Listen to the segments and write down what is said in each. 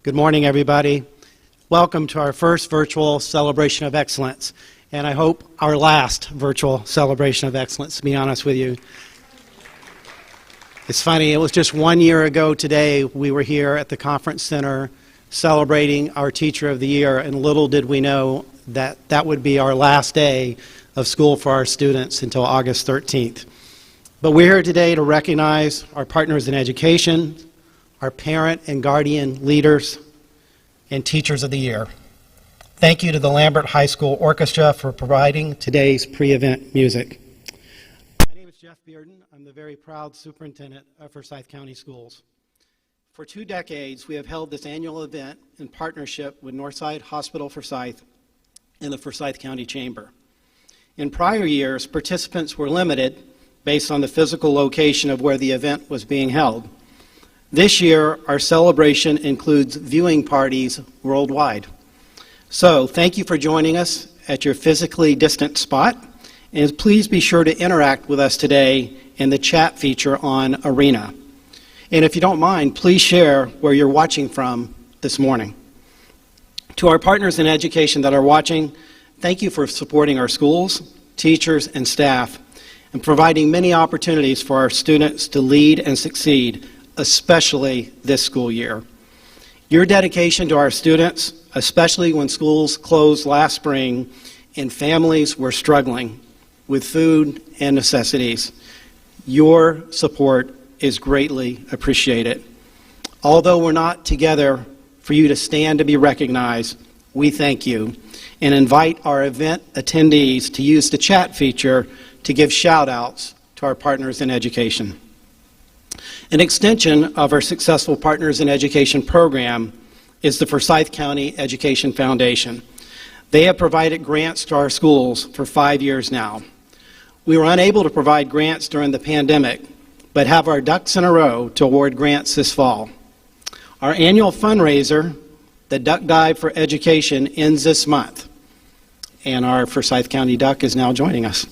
Good morning, everybody. Welcome to our first virtual Celebration of Excellence, and I hope our last virtual Celebration of Excellence, to be honest with you. It's funny, it was just 1 year ago today we were here at the Conference Center celebrating our Teacher of the Year, and little did we know that that would be our last day of school for our students until August 13th. But we're here today to recognize our partners in education, our parent and guardian leaders, and Teachers of the Year. Thank you to the Lambert High School Orchestra for providing today's pre-event music. My name is Jeff Bearden. I'm the very proud superintendent of Forsyth County Schools. For 2 decades, we have held this annual event in partnership with Northside Hospital Forsyth and the Forsyth County Chamber. In prior years, participants were limited based on the physical location of where the event was being held. This year, our celebration includes viewing parties worldwide. So, thank you for joining us at your physically distant spot, and please be sure to interact with us today in the chat feature on Arena. And if you don't mind, please share where you're watching from this morning. To our partners in education that are watching, thank you for supporting our schools, teachers, and staff, and providing many opportunities for our students to lead and succeed, especially this school year. Your dedication to our students, especially when schools closed last spring and families were struggling with food and necessities, your support is greatly appreciated. Although we're not together for you to stand to be recognized, we thank you and invite our event attendees to use the chat feature to give shout-outs to our partners in education. An extension of our successful Partners in Education program is the Forsyth County Education Foundation. They have provided grants to our schools for 5 years now. We were unable to provide grants during the pandemic, but have our ducks in a row to award grants this fall. Our annual fundraiser, the Duck Dive for Education, ends this month, and our Forsyth County Duck is now joining us.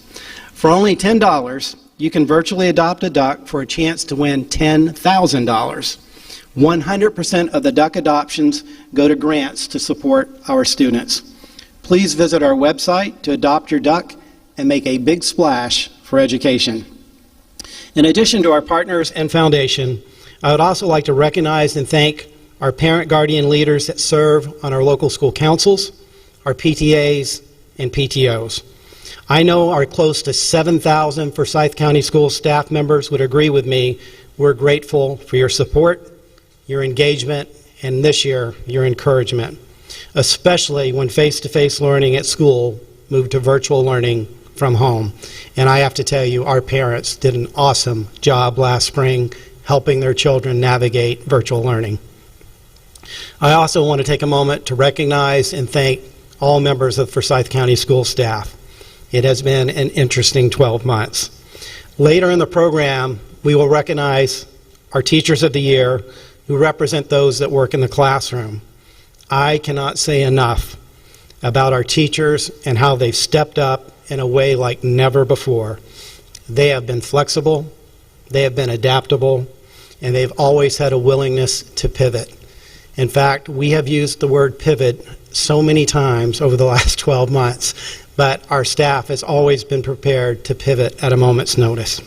For only $10, you can virtually adopt a duck for a chance to win $10,000. 100% of the duck adoptions go to grants to support our students. Please visit our website to adopt your duck and make a big splash for education. In addition to our partners and foundation, I would also like to recognize and thank our parent guardian leaders that serve on our local school councils, our PTAs, and PTOs. I know our close to 7,000 Forsyth County School staff members would agree with me. We're grateful for your support, your engagement, and this year, your encouragement, especially when face-to-face learning at school moved to virtual learning from home. And I have to tell you, our parents did an awesome job last spring helping their children navigate virtual learning. I also want to take a moment to recognize and thank all members of Forsyth County School staff. It has been an interesting 12 months. Later in the program, we will recognize our Teachers of the Year who represent those that work in the classroom. I cannot say enough about our teachers and how they've stepped up in a way like never before. They have been flexible, they have been adaptable, and they've always had a willingness to pivot. In fact, we have used the word pivot so many times over the last 12 months, but our staff has always been prepared to pivot at a moment's notice.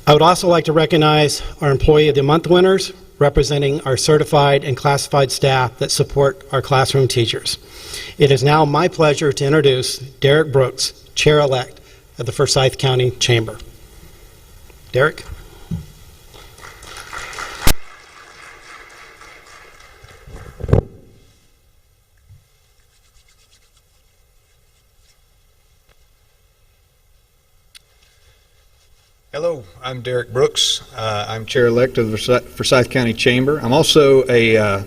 I would also like to recognize our Employee of the Month winners, representing our certified and classified staff that support our classroom teachers. It is now my pleasure to introduce Derek Brooks, Chair-elect of the Forsyth County Chamber. Derek? Hello, I'm Derek Brooks. I'm Chair-elect of the Forsyth County Chamber. I'm also a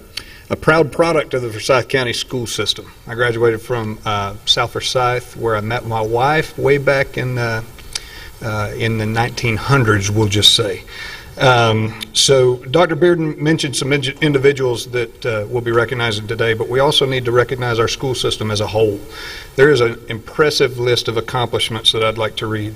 proud product of the Forsyth County school system. I graduated from South Forsyth, where I met my wife way back in the 1900s, we'll just say. So Dr. Bearden mentioned some individuals that we'll be recognizing today, but we also need to recognize our school system as a whole. There is an impressive list of accomplishments that I'd like to read.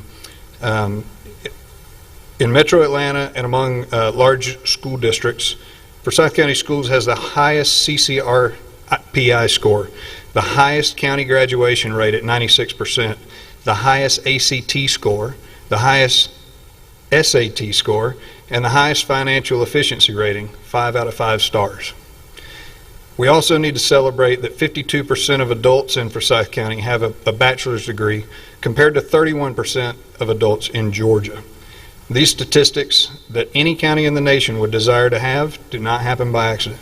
In Metro Atlanta and among large school districts, Forsyth County Schools has the highest CCRPI score, the highest county graduation rate at 96%, the highest ACT score, the highest SAT score, and the highest financial efficiency rating, 5 out of 5 stars. We also need to celebrate that 52% of adults in Forsyth County have a bachelor's degree compared to 31% of adults in Georgia. These statistics that any county in the nation would desire to have do not happen by accident.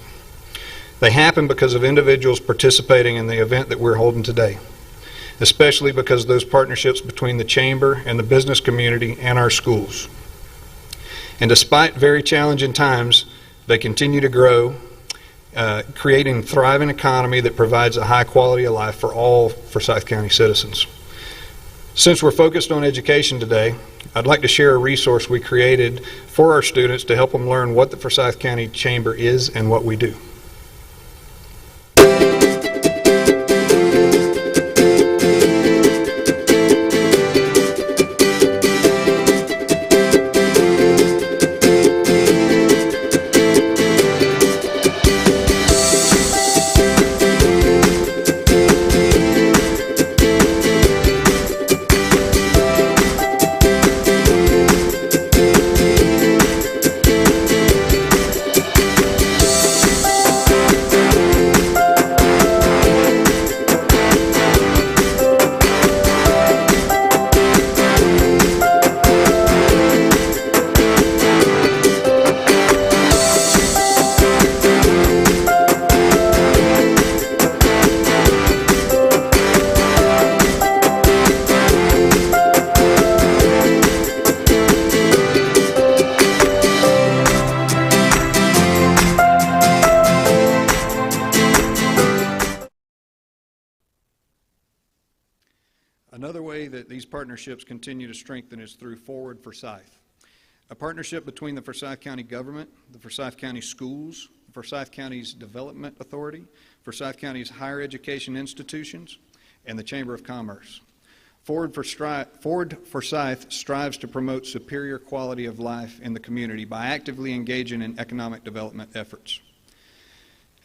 They happen because of individuals participating in the event that we're holding today, especially because of those partnerships between the Chamber and the business community and our schools. And despite very challenging times, they continue to grow, creating a thriving economy that provides a high quality of life for all Forsyth County citizens. Since we're focused on education today, I'd like to share a resource we created for our students to help them learn what the Forsyth County Chamber is and what we do. Another way that these partnerships continue to strengthen is through Forward Forsyth, a partnership between the Forsyth County government, the Forsyth County schools, Forsyth County's Development Authority, Forsyth County's higher education institutions, and the Chamber of Commerce. Forward Forsyth strives to promote superior quality of life in the community by actively engaging in economic development efforts.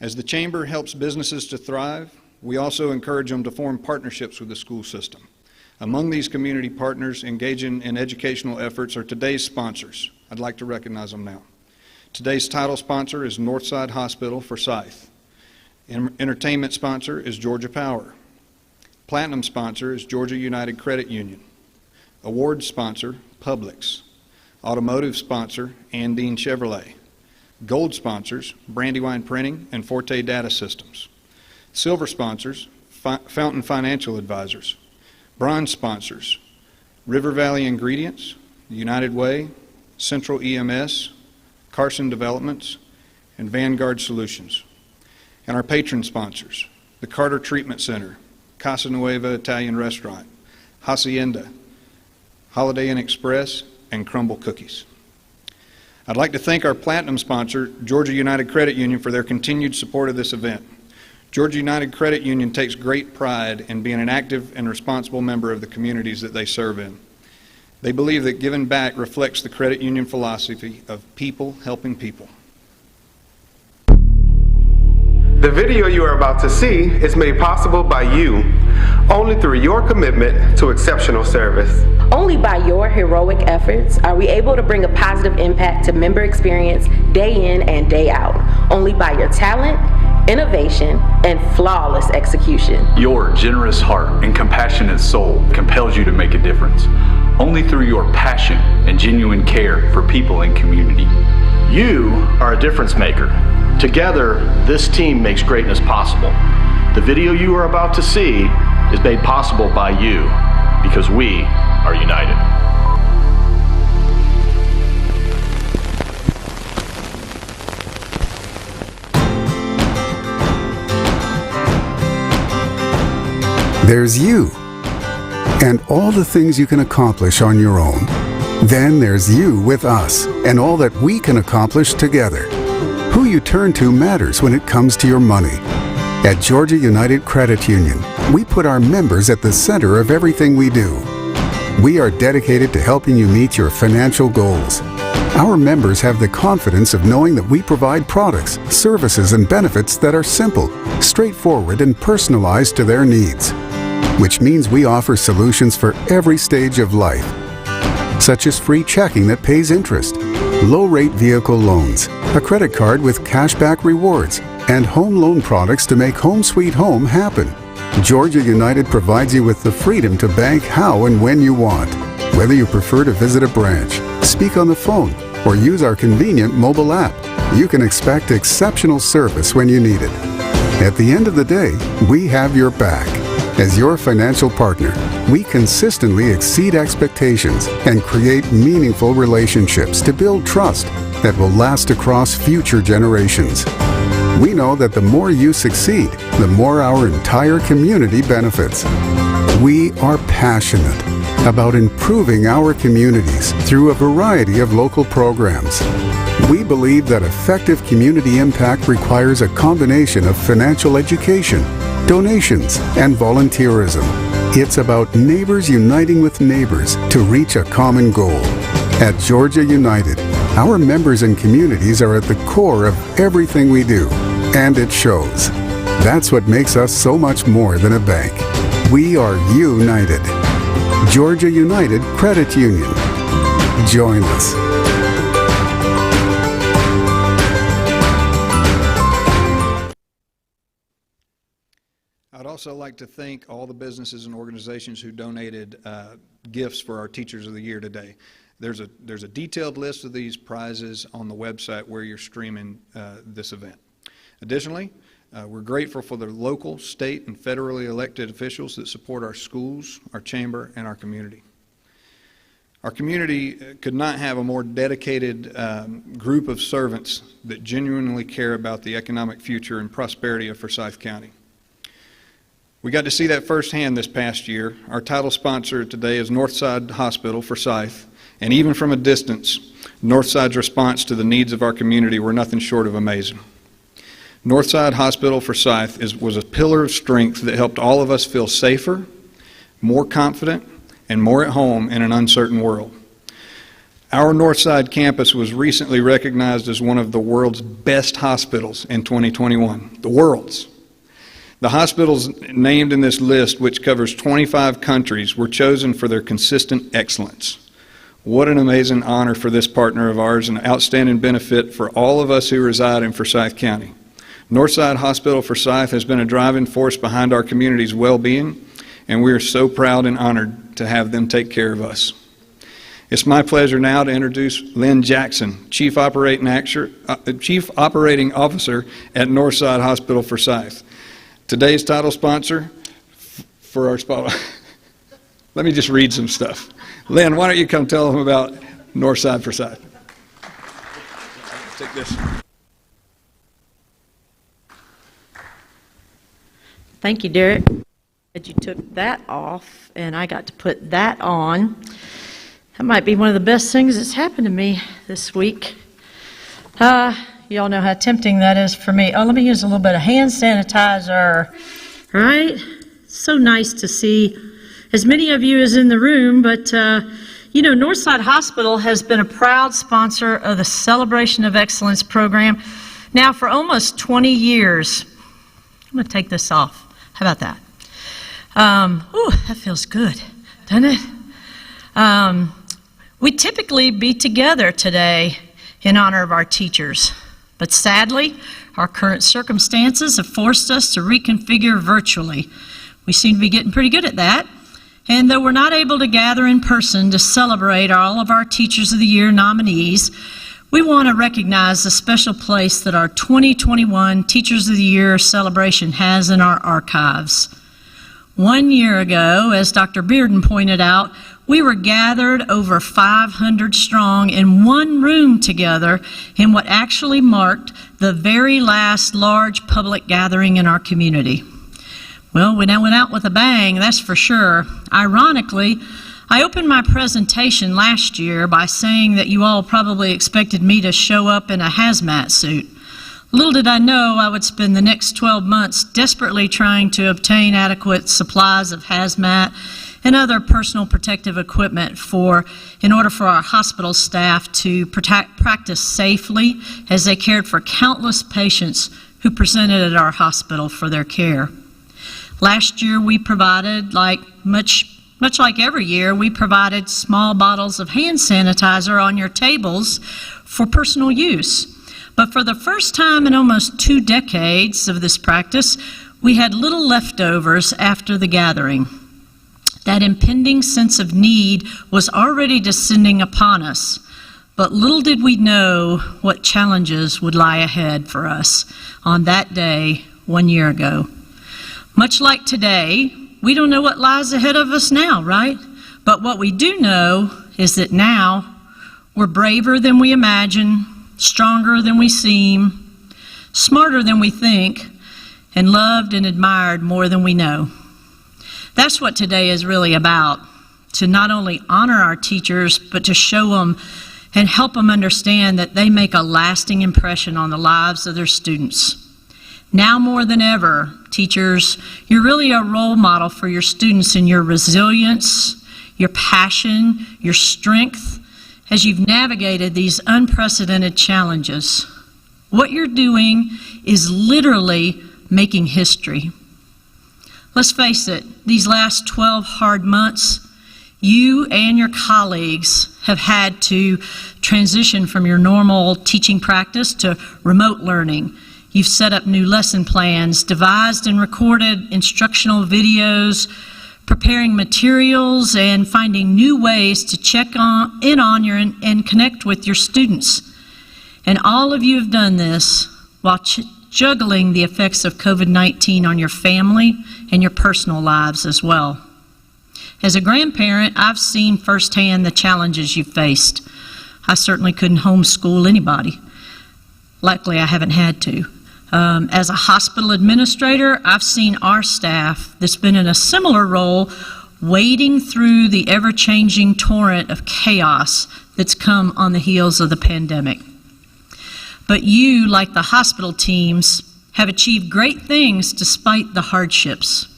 As the Chamber helps businesses to thrive, we also encourage them to form partnerships with the school system. Among these community partners engaging in educational efforts are today's sponsors. I'd like to recognize them now. Today's title sponsor is Northside Hospital Forsyth. Entertainment sponsor is Georgia Power. Platinum sponsor is Georgia United Credit Union. Award sponsor, Publix. Automotive sponsor, Andine Chevrolet. Gold sponsors, Brandywine Printing and Forte Data Systems. Silver sponsors, Fountain Financial Advisors. Bronze sponsors, River Valley Ingredients, United Way, Central EMS, Carson Developments, and Vanguard Solutions. And our patron sponsors, the Carter Treatment Center, Casa Nueva Italian Restaurant, Hacienda, Holiday Inn Express, and Crumble Cookies. I'd like to thank our platinum sponsor, Georgia United Credit Union, for their continued support of this event. Georgia United Credit Union takes great pride in being an active and responsible member of the communities that they serve in. They believe that giving back reflects the credit union philosophy of people helping people. The video you are about to see is made possible by you, only through your commitment to exceptional service. Only by your heroic efforts are we able to bring a positive impact to member experience day in and day out. Only by your talent, innovation, and flawless execution. Your generous heart and compassionate soul compels you to make a difference. Only through your passion and genuine care for people and community. You are a difference maker. Together, this team makes greatness possible. The video you are about to see is made possible by you because we are united. There's you, and all the things you can accomplish on your own. Then there's you with us, and all that we can accomplish together. Who you turn to matters when it comes to your money. At Georgia United Credit Union, we put our members at the center of everything we do. We are dedicated to helping you meet your financial goals. Our members have the confidence of knowing that we provide products, services, and benefits that are simple, straightforward, and personalized to their needs. Which means we offer solutions for every stage of life, such as free checking that pays interest, low-rate vehicle loans, a credit card with cashback rewards, and home loan products to make Home Sweet Home happen. Georgia United provides you with the freedom to bank how and when you want. Whether you prefer to visit a branch, speak on the phone, or use our convenient mobile app, you can expect exceptional service when you need it. At the end of the day, we have your back. As your financial partner, we consistently exceed expectations and create meaningful relationships to build trust that will last across future generations. We know that the more you succeed, the more our entire community benefits. We are passionate about improving our communities through a variety of local programs. We believe that effective community impact requires a combination of financial education, donations, and volunteerism. It's about neighbors uniting with neighbors to reach a common goal. At Georgia United, our members and communities are at the core of everything we do, and it shows. That's what makes us so much more than a bank. We are united. Georgia United Credit Union. Join us. I'd also like to thank all the businesses and organizations who donated gifts for our Teachers of the Year today. There's a detailed list of these prizes on the website where you're streaming this event. Additionally, we're grateful for the local, state, and federally elected officials that support our schools, our chamber, and our community. Our community could not have a more dedicated group of servants that genuinely care about the economic future and prosperity of Forsyth County. We got to see that firsthand this past year. Our title sponsor today is Northside Hospital, Forsyth, and even from a distance, Northside's response to the needs of our community were nothing short of amazing. Northside Hospital, Forsyth was a pillar of strength that helped all of us feel safer, more confident, and more at home in an uncertain world. Our Northside campus was recently recognized as one of the world's best hospitals in 2021. The world's. The hospitals named in this list, which covers 25 countries, were chosen for their consistent excellence. What an amazing honor for this partner of ours and an outstanding benefit for all of us who reside in Forsyth County. Northside Hospital Forsyth has been a driving force behind our community's well-being, and we are so proud and honored to have them take care of us. It's my pleasure now to introduce Lynn Jackson, Chief Operating Officer at Northside Hospital Forsyth. Today's title sponsor for our spot. Let me just read some stuff. Lynn, why don't you come tell them about Northside Forsyth? Take this. Thank you, Derek. You took that off and I got to put that on. That might be one of the best things that's happened to me this week. You all know how tempting that is for me. Oh, let me use a little bit of hand sanitizer. All right? So nice to see as many of you as in the room, but you know, Northside Hospital has been a proud sponsor of the Celebration of Excellence program now for almost 20 years. I'm going to take this off. How about that? Ooh, that feels good, doesn't it? We typically be together today in honor of our teachers, but sadly, our current circumstances have forced us to reconfigure virtually. We seem to be getting pretty good at that, and though we're not able to gather in person to celebrate all of our Teachers of the Year nominees, we want to recognize the special place that our 2021 Teachers of the Year celebration has in our archives. 1 year ago, as Dr. Bearden pointed out, we were gathered over 500 strong in one room together in what actually marked the very last large public gathering in our community. Well, we now went out with a bang, that's for sure. Ironically, I opened my presentation last year by saying that you all probably expected me to show up in a hazmat suit. Little did I know I would spend the next 12 months desperately trying to obtain adequate supplies of hazmat and other personal protective equipment in order for our hospital staff to practice safely as they cared for countless patients who presented at our hospital for their care. Last year we provided, much like every year, we provided small bottles of hand sanitizer on your tables for personal use. But for the first time in almost 2 decades of this practice, we had little leftovers after the gathering. That impending sense of need was already descending upon us, but little did we know what challenges would lie ahead for us on that day 1 year ago. Much like today, we don't know what lies ahead of us now, right? But what we do know is that now we're braver than we imagine, stronger than we seem, smarter than we think, and loved and admired more than we know. That's what today is really about, to not only honor our teachers, but to show them and help them understand that they make a lasting impression on the lives of their students. Now more than ever, teachers, you're really a role model for your students in your resilience, your passion, your strength, as you've navigated these unprecedented challenges. What you're doing is literally making history. Let's face it, these last 12 hard months, you and your colleagues have had to transition from your normal teaching practice to remote learning. You've set up new lesson plans, devised and recorded instructional videos, preparing materials, and finding new ways to check in on your and connect with your students. And all of you have done this while juggling the effects of COVID-19 on your family and your personal lives as well. As a grandparent, I've seen firsthand the challenges you've faced. I certainly couldn't homeschool anybody. Luckily, I haven't had to. As a hospital administrator, I've seen our staff that's been in a similar role wading through the ever-changing torrent of chaos that's come on the heels of the pandemic. But you, like the hospital teams, have achieved great things despite the hardships.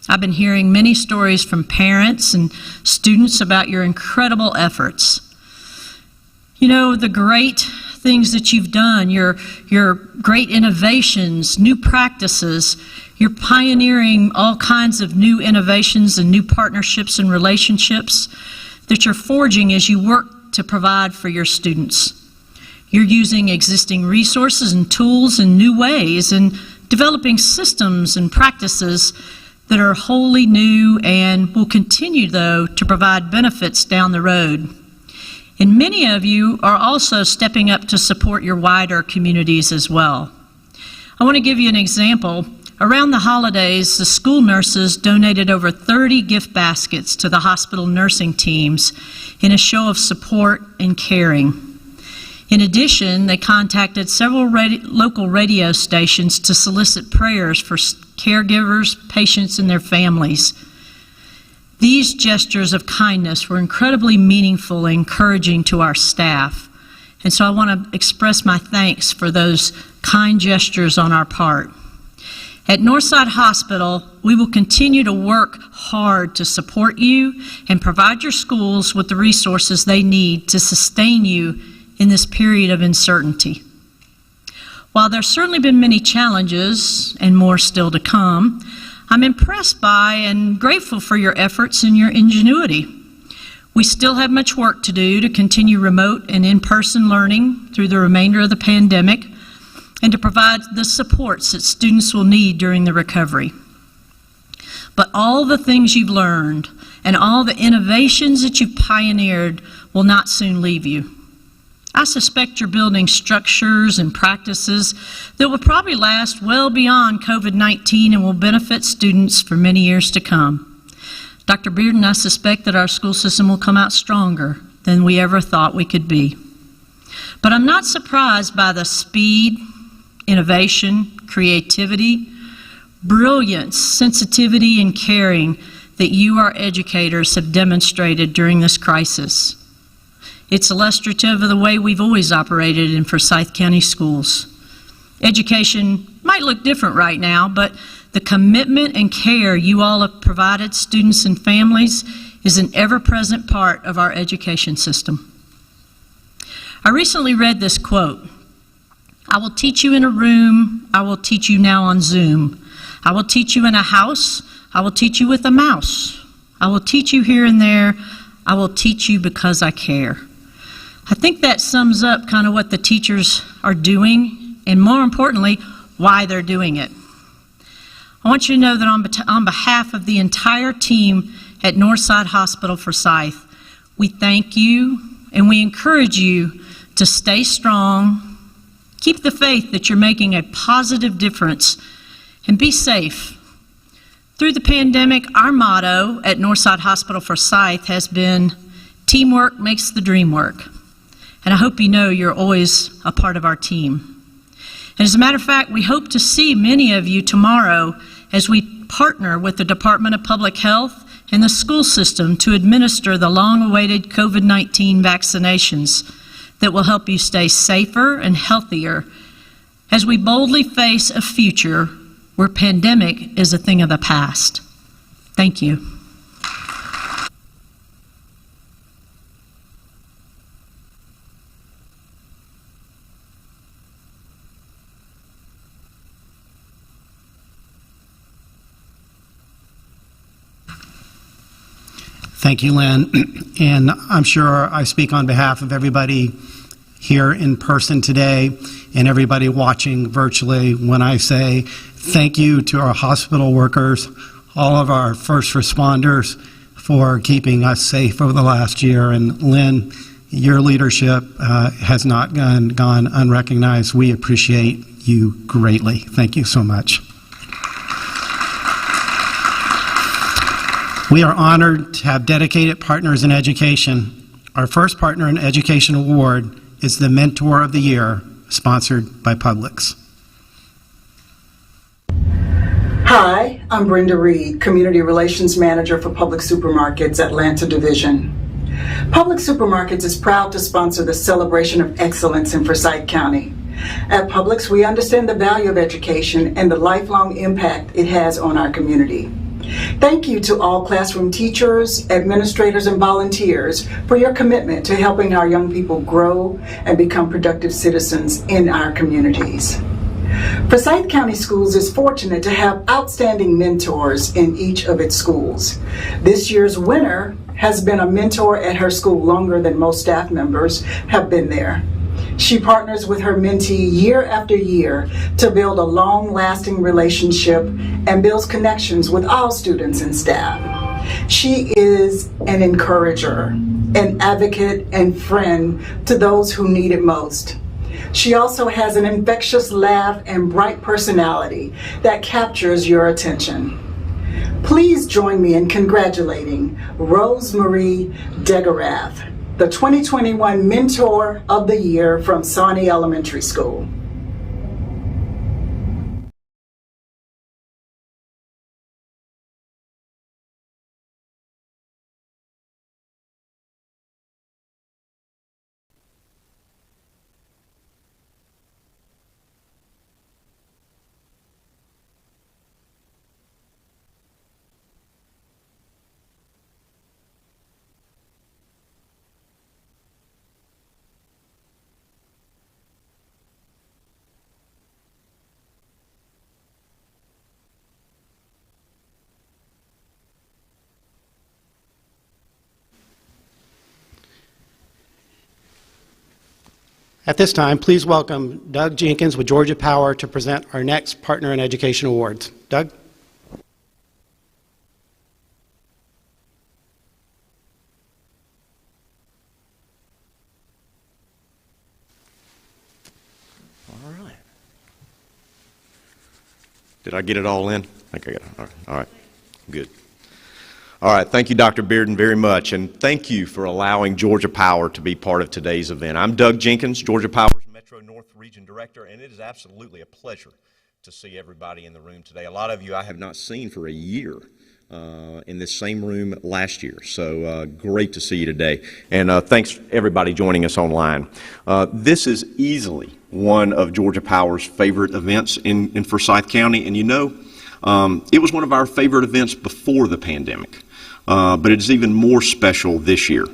I've been hearing many stories from parents and students about your incredible efforts. You know, the great things that you've done, your great innovations, new practices, you're pioneering all kinds of new innovations and new partnerships and relationships that you're forging as you work to provide for your students. You're using existing resources and tools in new ways and developing systems and practices that are wholly new and will continue, though, to provide benefits down the road. And many of you are also stepping up to support your wider communities as well. I want to give you an example. Around the holidays, the school nurses donated over 30 gift baskets to the hospital nursing teams in a show of support and caring. In addition, they contacted several local radio stations to solicit prayers for caregivers, patients, and their families. These gestures of kindness were incredibly meaningful and encouraging to our staff. And so I want to express my thanks for those kind gestures on our part. At Northside Hospital, we will continue to work hard to support you and provide your schools with the resources they need to sustain you in this period of uncertainty. While there's certainly been many challenges and more still to come, I'm impressed by and grateful for your efforts and your ingenuity. We still have much work to do to continue remote and in-person learning through the remainder of the pandemic and to provide the supports that students will need during the recovery. But all the things you've learned and all the innovations that you've pioneered will not soon leave you. I suspect you're building structures and practices that will probably last well beyond COVID-19 and will benefit students for many years to come. Dr. Bearden, I suspect that our school system will come out stronger than we ever thought we could be. But I'm not surprised by the speed, innovation, creativity, brilliance, sensitivity, and caring that you, our educators, have demonstrated during this crisis. It's illustrative of the way we've always operated in Forsyth County Schools. Education might look different right now, but the commitment and care you all have provided students and families is an ever-present part of our education system. I recently read this quote: "I will teach you in a room, I will teach you now on Zoom. I will teach you in a house, I will teach you with a mouse. I will teach you here and there, I will teach you because I care." I think that sums up kind of what the teachers are doing, and more importantly, why they're doing it. I want you to know that on behalf of the entire team at Northside Hospital Forsyth, we thank you and we encourage you to stay strong, keep the faith that you're making a positive difference, and be safe. Through the pandemic, our motto at Northside Hospital Forsyth has been, "Teamwork makes the dream work." And I hope you know you're always a part of our team. And as a matter of fact, we hope to see many of you tomorrow as we partner with the Department of Public Health and the school system to administer the long-awaited COVID-19 vaccinations that will help you stay safer and healthier as we boldly face a future where pandemic is a thing of the past. Thank you. Thank you, Lynn. And I'm sure I speak on behalf of everybody here in person today and everybody watching virtually when I say thank you to our hospital workers, all of our first responders for keeping us safe over the last year. And Lynn, your leadership has not gone unrecognized. We appreciate you greatly. Thank you so much. We are honored to have dedicated partners in education. Our first Partner in Education Award is the Mentor of the Year, sponsored by Publix. Hi, I'm Brenda Reed, Community Relations Manager for Publix Supermarkets Atlanta Division. Publix Supermarkets is proud to sponsor the Celebration of Excellence in Forsyth County. At Publix, we understand the value of education and the lifelong impact it has on our community. Thank you to all classroom teachers, administrators, and volunteers for your commitment to helping our young people grow and become productive citizens in our communities. Forsyth County Schools is fortunate to have outstanding mentors in each of its schools. This year's winner has been a mentor at her school longer than most staff members have been there. She partners with her mentee year after year to build a long-lasting relationship and builds connections with all students and staff. She is an encourager, an advocate, and friend to those who need it most. She also has an infectious laugh and bright personality that captures your attention. Please join me in congratulating Rosemarie Degarath, the 2021 Mentor of the Year from Sawney Elementary School. At this time, please welcome Doug Jenkins with Georgia Power to present our next Partner in Education Awards. Doug? All right. Did I get it all in? I think I got it. All right. Good. All right, thank you, Dr. Bearden, very much, and thank you for allowing Georgia Power to be part of today's event. I'm Doug Jenkins, Georgia Power's Metro North Region Director, and it is absolutely a pleasure to see everybody in the room today. A lot of you I have not seen for a year in this same room last year, so great to see you today. And thanks everybody joining us online. This is easily one of Georgia Power's favorite events in Forsyth County. And it was one of our favorite events before the pandemic, but it's even more special this year.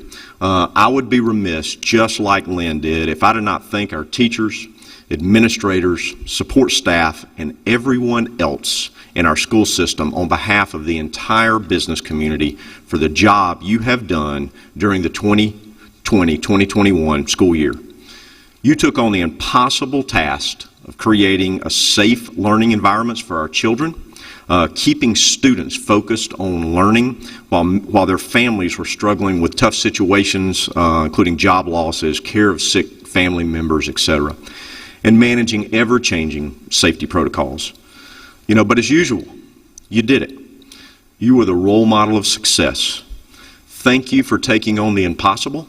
I would be remiss, just like Lynn did, if I did not thank our teachers, administrators, support staff, and everyone else in our school system on behalf of the entire business community for the job you have done during the 2020-2021 school year. You took on the impossible task of creating a safe learning environments for our children, keeping students focused on learning while their families were struggling with tough situations, including job losses, care of sick family members, etc., and managing ever-changing safety protocols. But as usual, you did it. You were the role model of success. Thank you for taking on the impossible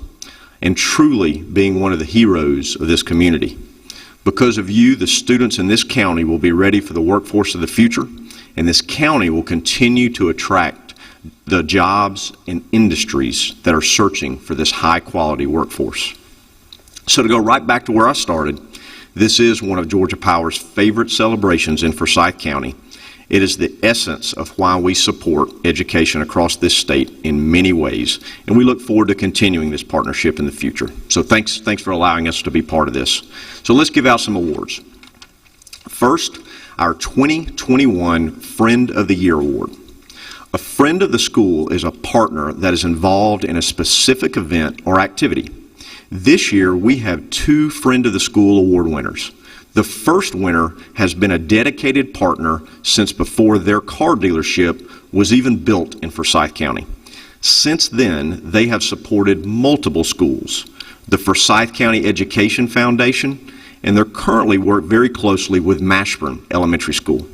and truly being one of the heroes of this community. Because of you, the students in this county will be ready for the workforce of the future, and this county will continue to attract the jobs and industries that are searching for this high-quality workforce. So to go right back to where I started, this is one of Georgia Power's favorite celebrations in Forsyth County. It is the essence of why we support education across this state in many ways, and we look forward to continuing this partnership in the future. So thanks for allowing us to be part of this. So let's give out some awards. First, our 2021 Friend of the Year Award. A friend of the school is a partner that is involved in a specific event or activity. This year, we have 2 Friend of the School Award winners. The first winner has been a dedicated partner since before their car dealership was even built in Forsyth County. Since then, they have supported multiple schools, the Forsyth County Education Foundation, and they're currently work very closely with Mashburn Elementary School.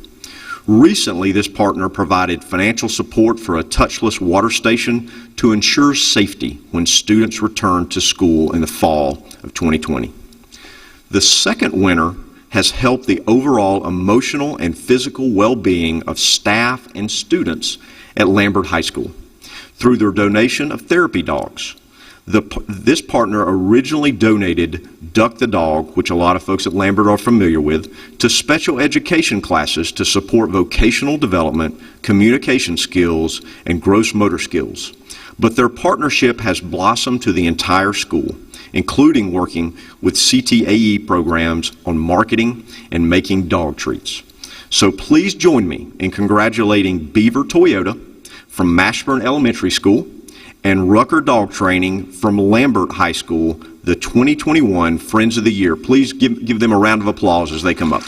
Recently, this partner provided financial support for a touchless water station to ensure safety when students return to school in the fall of 2020. The second winner has helped the overall emotional and physical well-being of staff and students at Lambert High School through their donation of therapy dogs. This partner originally donated Duck the Dog, which a lot of folks at Lambert are familiar with, to special education classes to support vocational development, communication skills, and gross motor skills. But their partnership has blossomed to the entire school, including working with CTAE programs on marketing and making dog treats. So please join me in congratulating Beaver Toyota from Mashburn Elementary School and Rucker Dog Training from Lambert High School, the 2021 Friends of the Year. Please give them a round of applause as they come up.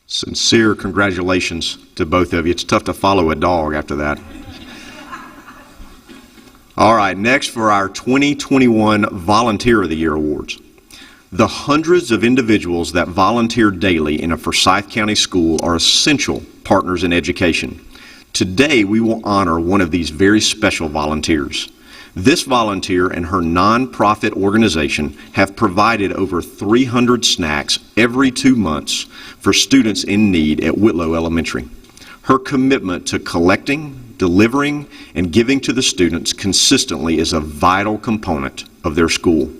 Sincere congratulations to both of you. It's tough to follow a dog after that. All right, next for our 2021 Volunteer of the Year Awards. The hundreds of individuals that volunteer daily in a Forsyth County school are essential partners in education. Today, we will honor one of these very special volunteers. This volunteer and her nonprofit organization have provided over 300 snacks every 2 months for students in need at Whitlow Elementary. Her commitment to collecting, delivering, and giving to the students consistently is a vital component of their school.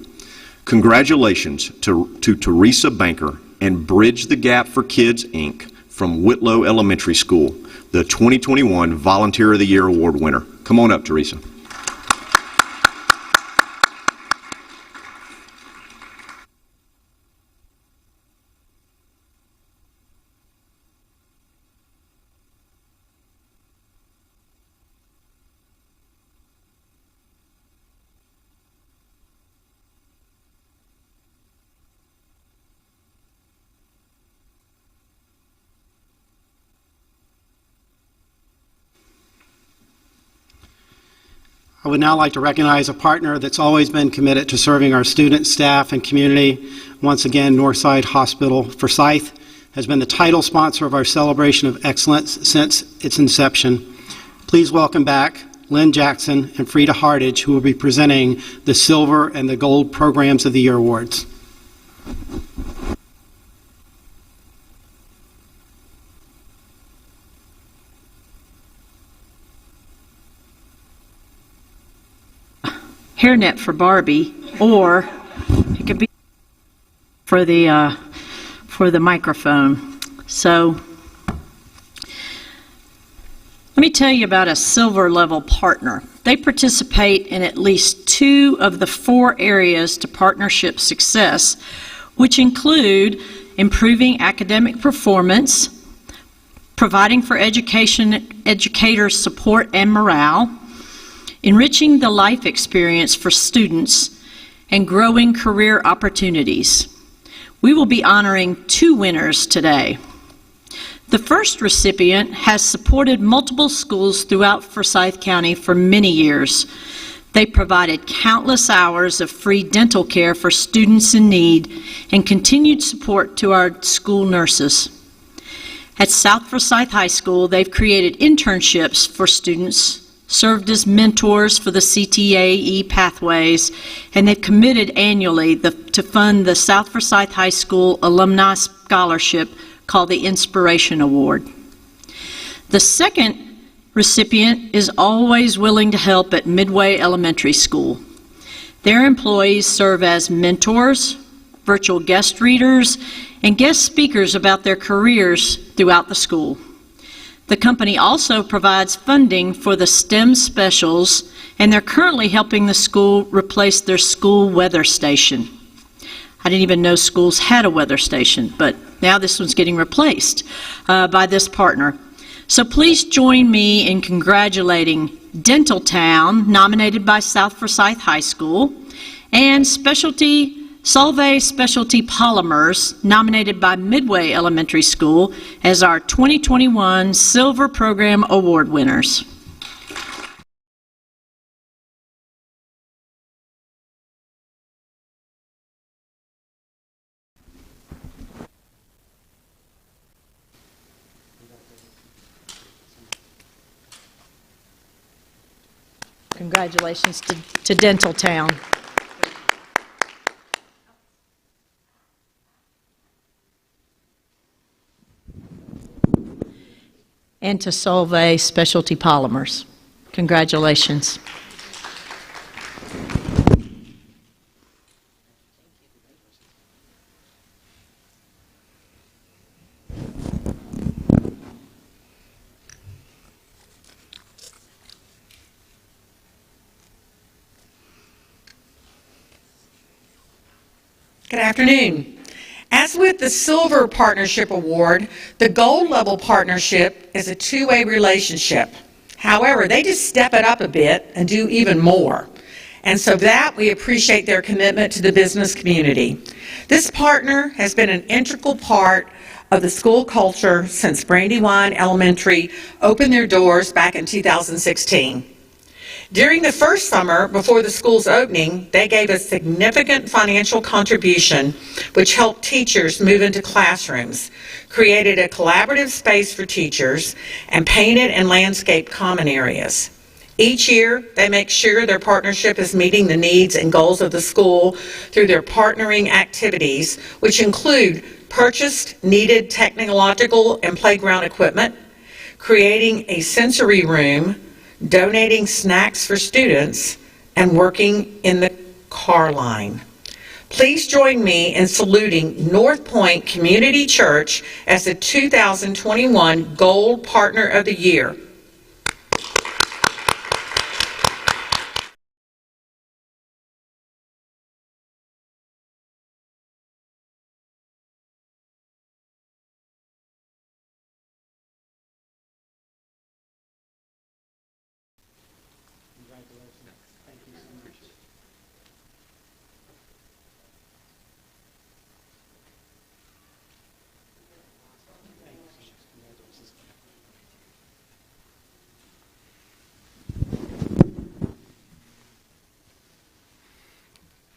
Congratulations to Teresa Banker and Bridge the Gap for Kids, Inc. from Whitlow Elementary School, the 2021 Volunteer of the Year Award winner. Come on up, Teresa. I would now like to recognize a partner that's always been committed to serving our students, staff, and community. Once again, Northside Hospital Forsyth has been the title sponsor of our celebration of excellence since its inception. Please welcome back Lynn Jackson and Frida Hardage, who will be presenting the Silver and the Gold Programs of the Year Awards. Hairnet for Barbie, or it could be for the microphone. So let me tell you about a silver level partner. They participate in at least 2 of the 4 areas to partnership success, which include improving academic performance, providing for educators' support and morale, enriching the life experience for students, and growing career opportunities. We will be honoring 2 winners today. The first recipient has supported multiple schools throughout Forsyth County for many years. They provided countless hours of free dental care for students in need and continued support to our school nurses. At South Forsyth High School, they've created internships for students, served as mentors for the CTAE pathways, and they've committed annually to fund the South Forsyth High School Alumni Scholarship called the Inspiration Award. The second recipient is always willing to help at Midway Elementary School. Their employees serve as mentors, virtual guest readers, and guest speakers about their careers throughout the school. The company also provides funding for the STEM specials, and they're currently helping the school replace their school weather station. I didn't even know schools had a weather station, but now this one's getting replaced by this partner. So please join me in congratulating Dental Town, nominated by South Forsyth High School, and Solvay Specialty Polymers, nominated by Midway Elementary School as our 2021 Silver Program Award winners. Congratulations to Dental Town. And to Solvay Specialty Polymers. Congratulations. Good afternoon. As with the Silver Partnership Award, the Gold Level Partnership is a 2-way relationship. However, they just step it up a bit and do even more. And so that we appreciate their commitment to the business community. This partner has been an integral part of the school culture since Brandywine Elementary opened their doors back in 2016. During the first summer before the school's opening, they gave a significant financial contribution which helped teachers move into classrooms, created a collaborative space for teachers, and painted and landscaped common areas. Each year, they make sure their partnership is meeting the needs and goals of the school through their partnering activities, which include purchased needed technological and playground equipment, creating a sensory room, donating snacks for students, and working in the car line. Please join me in saluting North Point Community Church as the 2021 Gold Partner of the Year.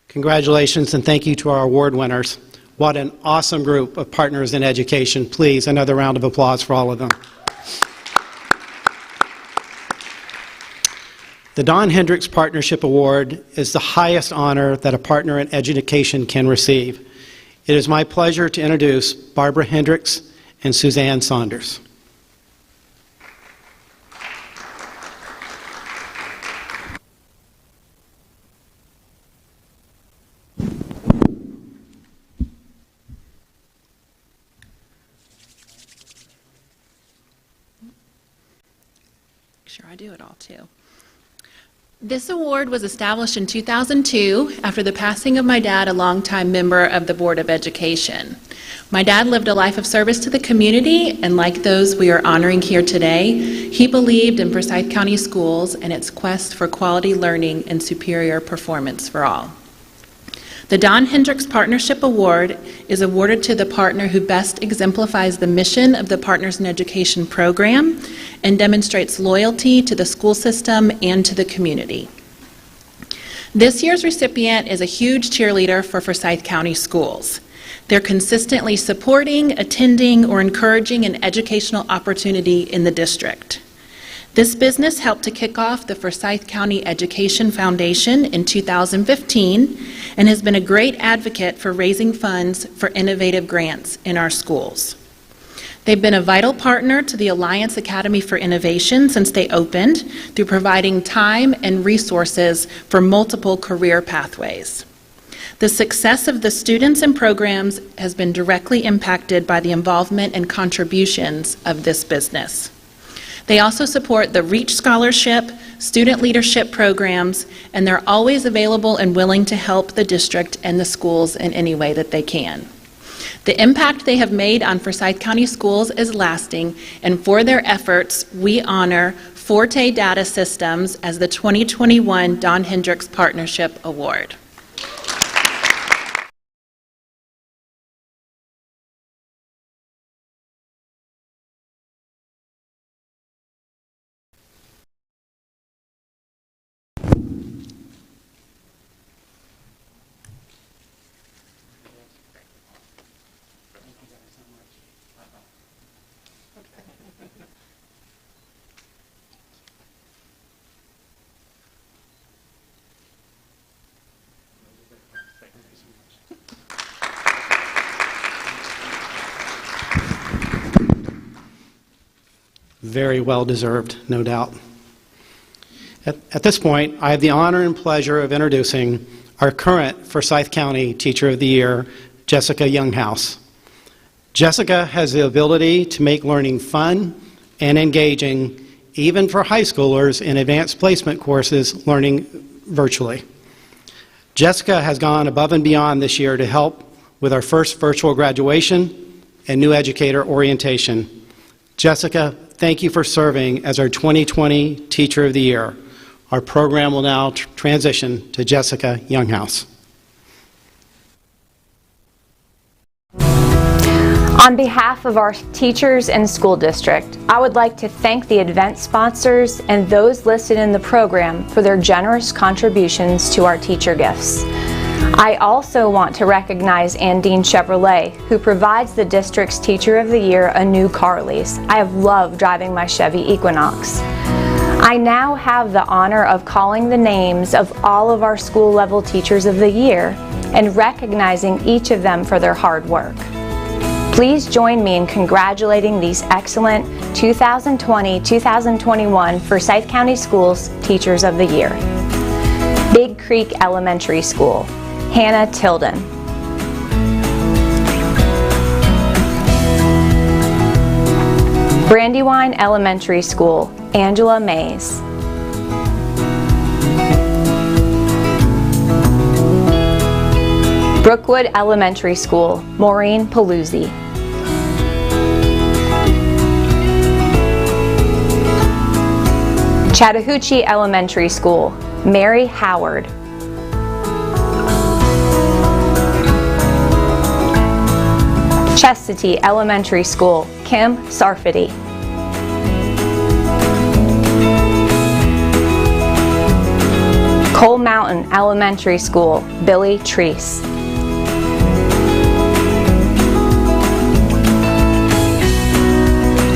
Congratulations and thank you to our award winners. What an awesome group of partners in education. Please, another round of applause for all of them. The Don Hendricks Partnership Award is the highest honor that a partner in education can receive. It is my pleasure to introduce Barbara Hendricks and Suzanne Saunders. Sure, I do it all too. This award was established in 2002 after the passing of my dad, a longtime member of the Board of Education. My dad lived a life of service to the community, and like those we are honoring here today, he believed in Forsyth County Schools and its quest for quality learning and superior performance for all. The Don Hendricks Partnership Award is awarded to the partner who best exemplifies the mission of the Partners in Education program and demonstrates loyalty to the school system and to the community. This year's recipient is a huge cheerleader for Forsyth County Schools. They're consistently supporting, attending, or encouraging an educational opportunity in the district. This business helped to kick off the Forsyth County Education Foundation in 2015 and has been a great advocate for raising funds for innovative grants in our schools. They've been a vital partner to the Alliance Academy for Innovation since they opened through providing time and resources for multiple career pathways. The success of the students and programs has been directly impacted by the involvement and contributions of this business. They also support the REACH Scholarship, student leadership programs, and they're always available and willing to help the district and the schools in any way that they can. The impact they have made on Forsyth County Schools is lasting, and for their efforts, we honor Forte Data Systems as the 2021 Don Hendricks Partnership Award. Very well deserved, no doubt. At this point, I have the honor and pleasure of introducing our current Forsyth County Teacher of the Year, Jessica Younghouse. Jessica has the ability to make learning fun and engaging, even for high schoolers in advanced placement courses learning virtually. Jessica has gone above and beyond this year to help with our first virtual graduation and new educator orientation. Jessica, thank you for serving as our 2020 Teacher of the Year. Our program will now transition to Jessica Younghouse. On behalf of our teachers and school district, I would like to thank the event sponsors and those listed in the program for their generous contributions to our teacher gifts. I also want to recognize Andine Chevrolet, who provides the district's Teacher of the Year a new car lease. I have loved driving my Chevy Equinox. I now have the honor of calling the names of all of our school-level Teachers of the Year and recognizing each of them for their hard work. Please join me in congratulating these excellent 2020-2021 Forsyth County Schools Teachers of the Year. Big Creek Elementary School, Hannah Tilden. Brandywine Elementary School, Angela Mays. Brookwood Elementary School, Maureen Paluzzi. Chattahoochee Elementary School, Mary Howard. Chestatee Elementary School, Kim Sarfati. Coal Mountain Elementary School, Billy Treese.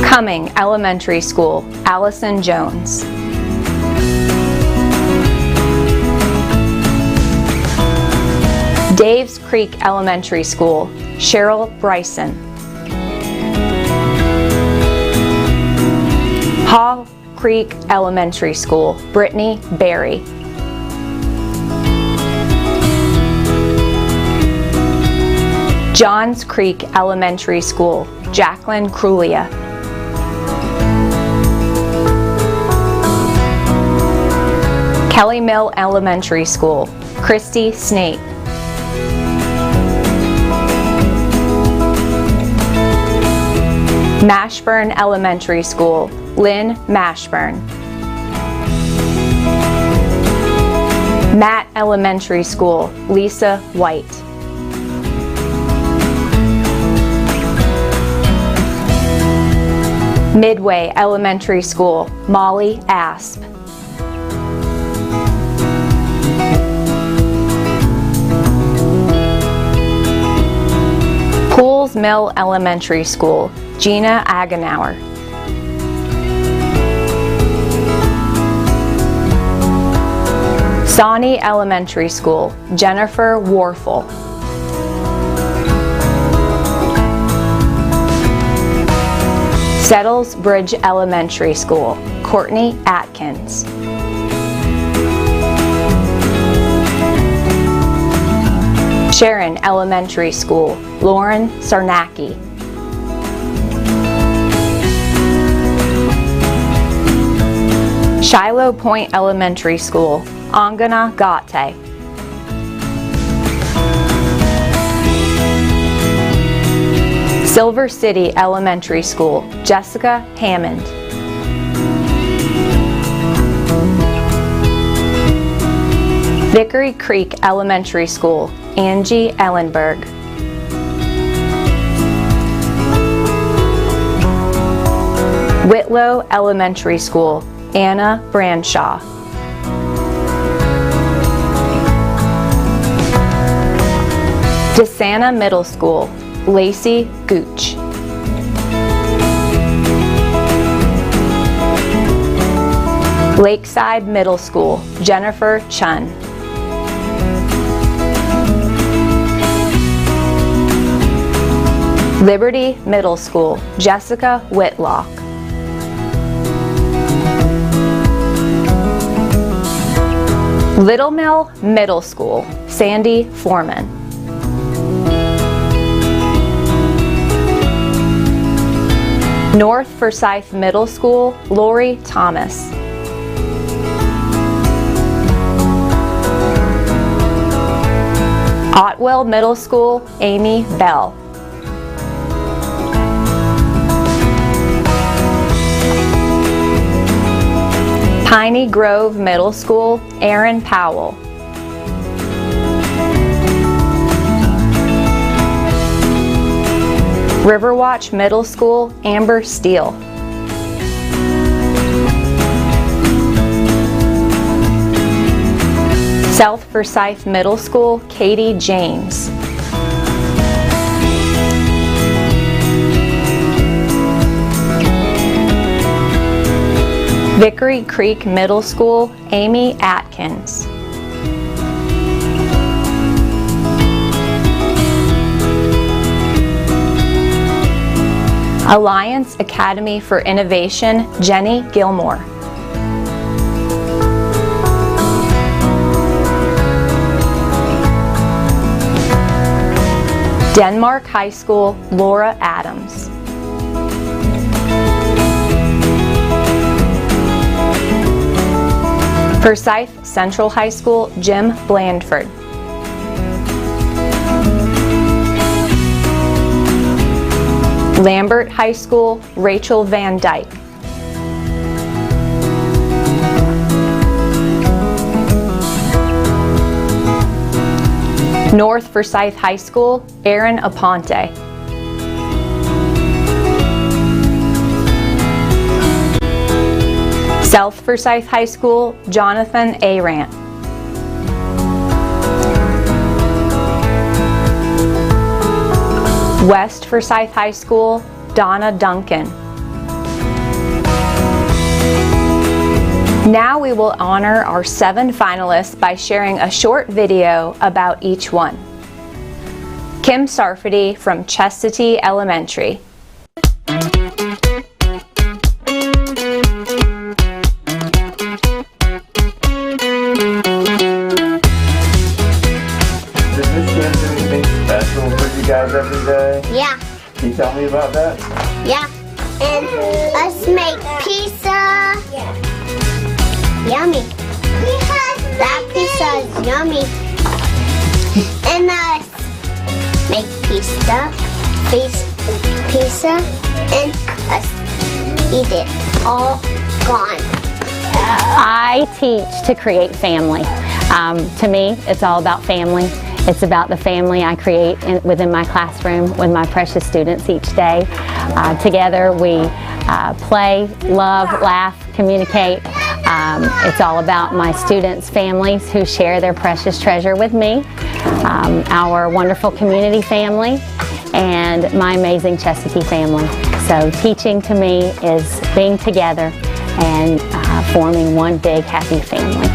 Cumming Elementary School, Allison Jones. Dave's Creek Elementary School, Cheryl Bryson. Hall Creek Elementary School, Brittany Berry. Johns Creek Elementary School, Jacqueline Crulia. Kelly Mill Elementary School, Christy Snape. Mashburn Elementary School, Lynn Mashburn. Matt Elementary School, Lisa White. Midway Elementary School, Molly Asp. Pools Mill Elementary School, Gina Agenauer. Sawney Elementary School, Jennifer Warfel. Settles Bridge Elementary School, Courtney Atkins. Sharon Elementary School, Lauren Sarnacki. Shiloh Point Elementary School, Angana Gate. Silver City Elementary School, Jessica Hammond. Vickery Creek Elementary School, Angie Ellenberg. Whitlow Elementary School, Anna Branshaw. DeSana Middle School, Lacey Gooch. Lakeside Middle School, Jennifer Chun. Liberty Middle School, Jessica Whitlock. Little Mill Middle School, Sandy Foreman. North Forsyth Middle School, Lori Thomas. Otwell Middle School, Amy Bell. Piney Grove Middle School, Aaron Powell. Riverwatch Middle School, Amber Steele. South Forsyth Middle School, Katie James. Vickery Creek Middle School, Amy Atkins. Alliance Academy for Innovation, Jenny Gilmore. Denmark High School, Laura Adams. Forsyth Central High School, Jim Blandford. Lambert High School, Rachel Van Dyke. North Forsyth High School, Aaron Aponte. South Forsyth High School, Jonathan Arant. West Forsyth High School, Donna Duncan. Now we will honor our 7 finalists by sharing a short video about each one. Kim Sarfati from Chastity Elementary. Does this game do anything special for you guys every day? Yeah. Can you tell me about that? Yeah. And us make pizza. Yeah. Yummy. That pizza is yummy. And us make pizza, and us eat it all gone. I teach to create family. To me, it's all about family. It's about the family I create within my classroom with my precious students each day. Together we play, love, laugh, communicate. It's all about my students' families who share their precious treasure with me, our wonderful community family, and my amazing Chastity family. So teaching to me is being together and forming one big happy family.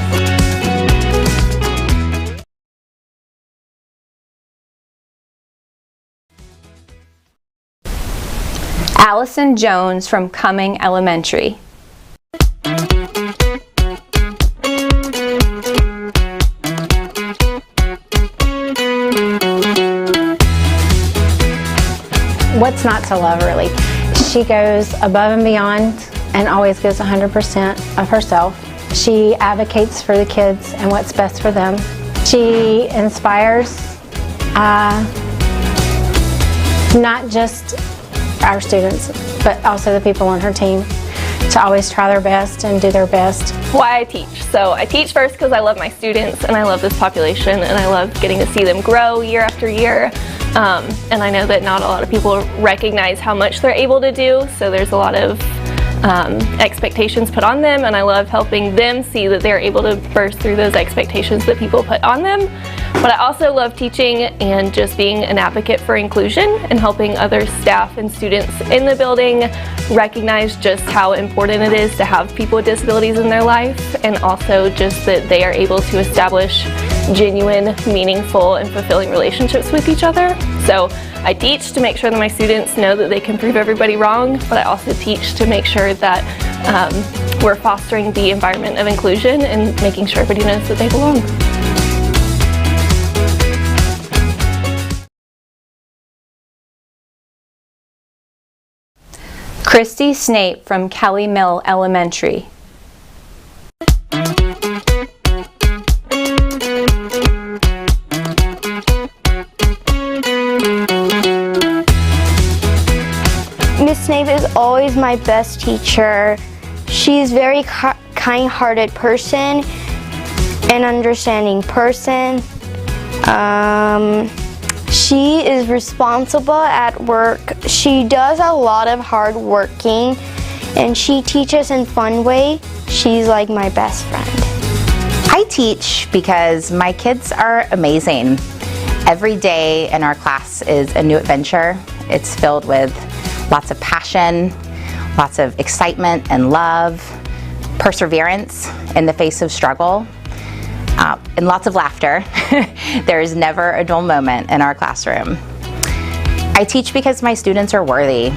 Allison Jones from Cumming Elementary. What's not to love, really? She goes above and beyond and always gives 100% of herself. She advocates for the kids and what's best for them. She inspires not just our students, but also the people on her team to always try their best and do their best. Why I teach. So I teach first because I love my students and I love this population and I love getting to see them grow year after year. And I know that not a lot of people recognize how much they're able to do, so there's a lot of expectations put on them, and I love helping them see that they're able to burst through those expectations that people put on them. But I also love teaching and just being an advocate for inclusion and helping other staff and students in the building recognize just how important it is to have people with disabilities in their life, and also just that they are able to establish genuine, meaningful, and fulfilling relationships with each other. So I teach to make sure that my students know that they can prove everybody wrong, but I also teach to make sure that we're fostering the environment of inclusion and making sure everybody knows that they belong. Christy Snape from Kelly Mill Elementary. Miss Snape is always my best teacher. She's a very kind-hearted person, an understanding person. She is responsible at work. She does a lot of hard working, and she teaches in a fun way. She's like my best friend. I teach because my kids are amazing. Every day in our class is a new adventure. It's filled with lots of passion, lots of excitement and love, perseverance in the face of struggle, and lots of laughter. There is never a dull moment in our classroom. I teach because my students are worthy.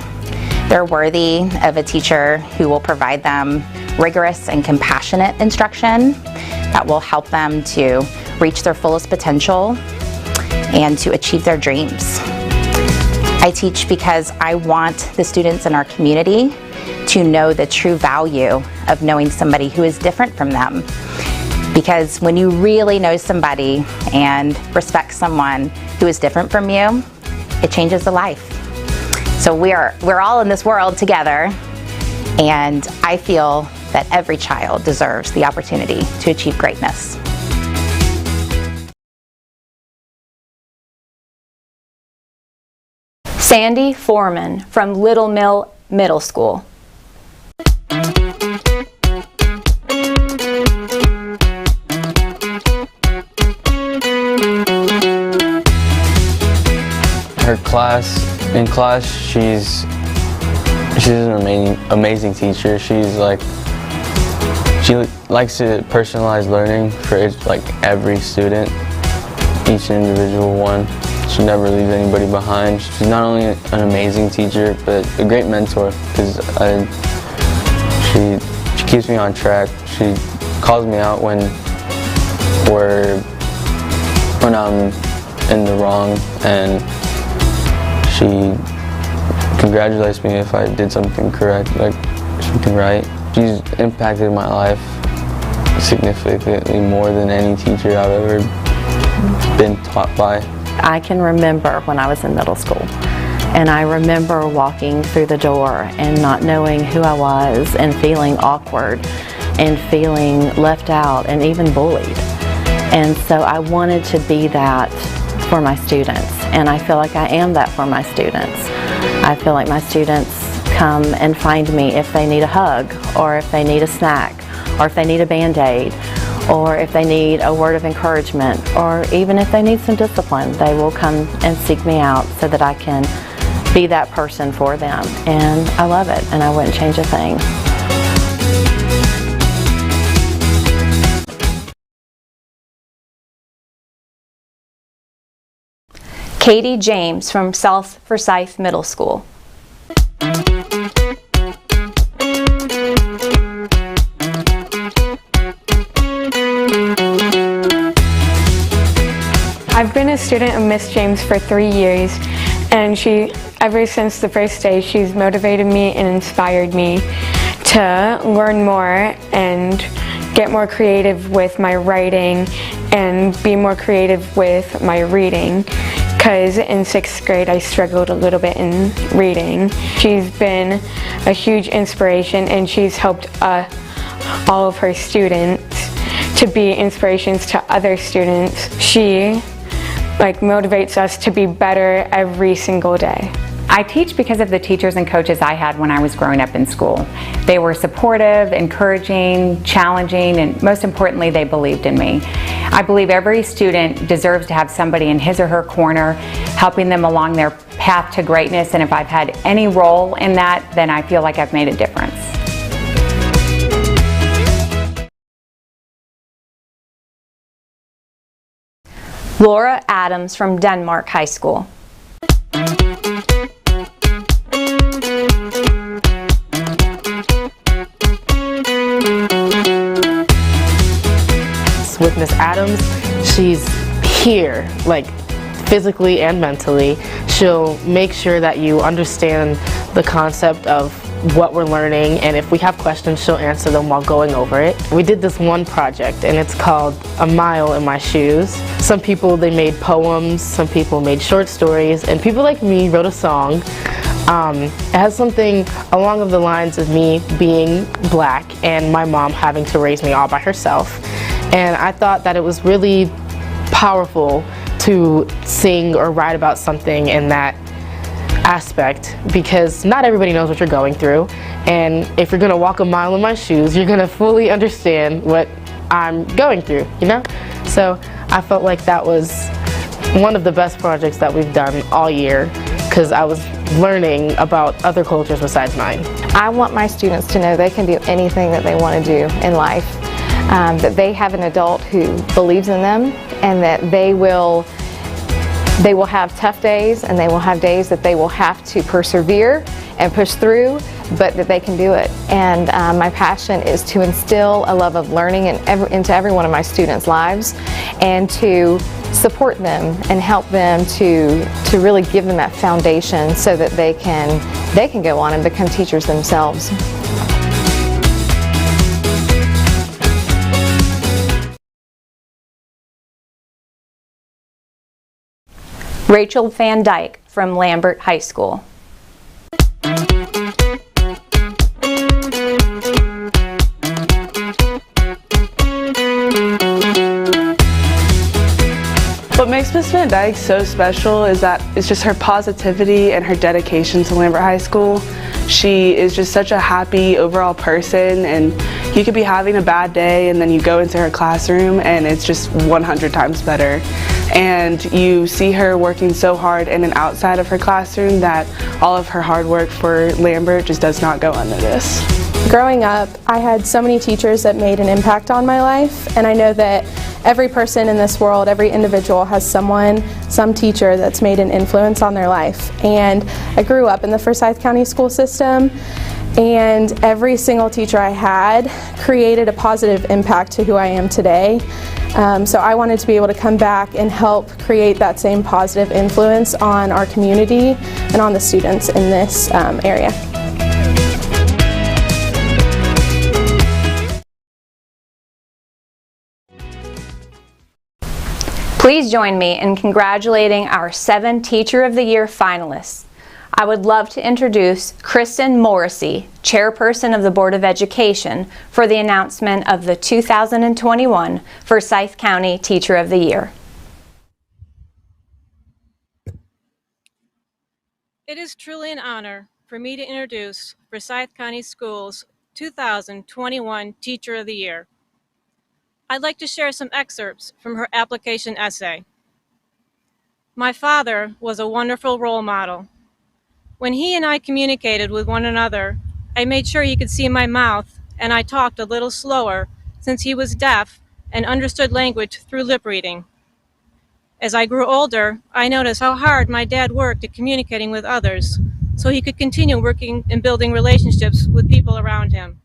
They're worthy of a teacher who will provide them rigorous and compassionate instruction that will help them to reach their fullest potential and to achieve their dreams. I teach because I want the students in our community to know the true value of knowing somebody who is different from them. Because when you really know somebody and respect someone who is different from you, it changes a life. So we're all in this world together, and I feel that every child deserves the opportunity to achieve greatness. Sandy Foreman from Little Mill Middle School. Her class In class, she's an amazing teacher. She likes to personalize learning for every student, each individual one. She never leaves anybody behind. She's not only an amazing teacher, but a great mentor, because she keeps me on track. She calls me out when I'm in the wrong, and she congratulates me if I did something correct, something right. She's impacted my life significantly more than any teacher I've ever been taught by. I can remember when I was in middle school, and I remember walking through the door and not knowing who I was and feeling awkward and feeling left out and even bullied. And so I wanted to be that for my students, and I feel like I am that for my students. I feel like my students come and find me if they need a hug, or if they need a snack, or if they need a Band-Aid, or if they need a word of encouragement, or even if they need some discipline. They will come and seek me out so that I can be that person for them. And I love it, and I wouldn't change a thing. Katie James from South Forsyth Middle School. I've been a student of Miss James for 3 years, and ever since the first day, she's motivated me and inspired me to learn more and get more creative with my writing and be more creative with my reading, because in 6th grade I struggled a little bit in reading. She's been a huge inspiration, and she's helped all of her students to be inspirations to other students. She motivates us to be better every single day. I teach because of the teachers and coaches I had when I was growing up in school. They were supportive, encouraging, challenging, and most importantly, they believed in me. I believe every student deserves to have somebody in his or her corner helping them along their path to greatness, and if I've had any role in that, then I feel like I've made a difference. Laura Adams from Denmark High School. With Miss Adams, she's here, physically and mentally. She'll make sure that you understand the concept of what we're learning, and if we have questions, she'll answer them while going over it. We did this one project, and it's called A Mile in My Shoes. Some people, they made poems, some people made short stories, and people like me wrote a song. It has something along the lines of me being black and my mom having to raise me all by herself. And I thought that it was really powerful to sing or write about something in that aspect, because not everybody knows what you're going through, and if you're gonna walk a mile in my shoes, you're gonna fully understand what I'm going through, So I felt like that was one of the best projects that we've done all year, because I was learning about other cultures besides mine. I want my students to know they can do anything that they want to do in life, that they have an adult who believes in them, and that they will have tough days, and they will have days that they will have to persevere and push through, but that they can do it. And my passion is to instill a love of learning into every one of my students' lives, and to support them and help them to really give them that foundation so that they can go on and become teachers themselves. Rachel Van Dyke from Lambert High School. What makes Miss Van Dyke so special is that it's just her positivity and her dedication to Lambert High School. She is just such a happy overall person, and you could be having a bad day and then you go into her classroom and it's just 100 times better. And you see her working so hard in and outside of her classroom that all of her hard work for Lambert just does not go unnoticed. Growing up, I had so many teachers that made an impact on my life, and I know that every person in this world, every individual has some teacher that's made an influence on their life. And I grew up in the Forsyth County school system, and every single teacher I had created a positive impact to who I am today. So I wanted to be able to come back and help create that same positive influence on our community and on the students in this area. Please join me in congratulating our 7 Teacher of the Year finalists. I would love to introduce Kristen Morrissey, Chairperson of the Board of Education, for the announcement of the 2021 Forsyth County Teacher of the Year. It is truly an honor for me to introduce Forsyth County Schools' 2021 Teacher of the Year. I'd like to share some excerpts from her application essay. My father was a wonderful role model. When he and I communicated with one another, I made sure he could see my mouth, and I talked a little slower since he was deaf and understood language through lip reading. As I grew older, I noticed how hard my dad worked at communicating with others so he could continue working and building relationships with people around him.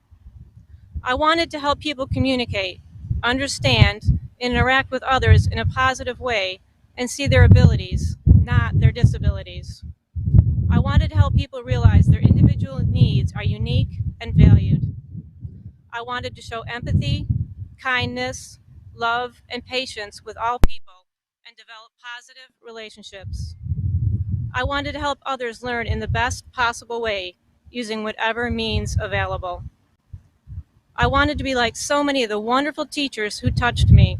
I wanted to help people communicate, understand, and interact with others in a positive way and see their abilities, not their disabilities. I wanted to help people realize their individual needs are unique and valued. I wanted to show empathy, kindness, love, and patience with all people and develop positive relationships. I wanted to help others learn in the best possible way using whatever means available. I wanted to be like so many of the wonderful teachers who touched me,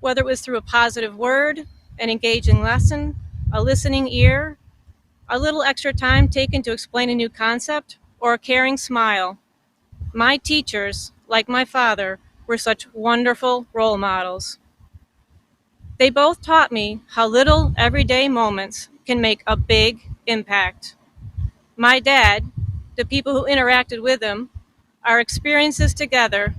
whether it was through a positive word, an engaging lesson, a listening ear, a little extra time taken to explain a new concept, or a caring smile. My teachers, like my father, were such wonderful role models. They both taught me how little everyday moments can make a big impact. My dad, the people who interacted with him, our experiences together,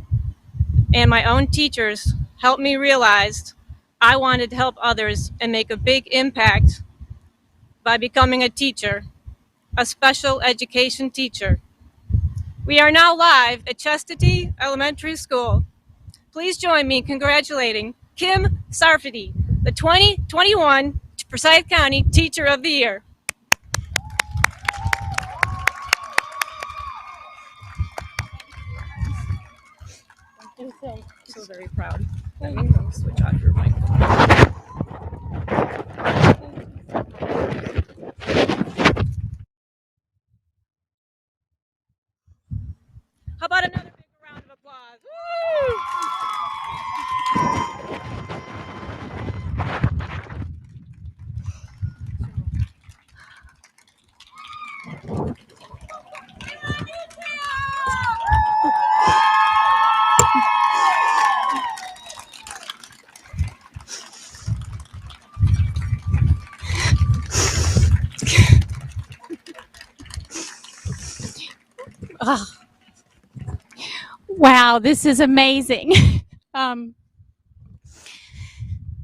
and my own teachers helped me realize I wanted to help others and make a big impact by becoming a teacher, a special education teacher. We are now live at Chastity Elementary School. Please join me in congratulating Kim Sarfati, the 2021 Forsyth County Teacher of the Year. So very proud. That means I'll switch out your microphone. How about another big round of applause? Woo! Oh. Wow, this is amazing.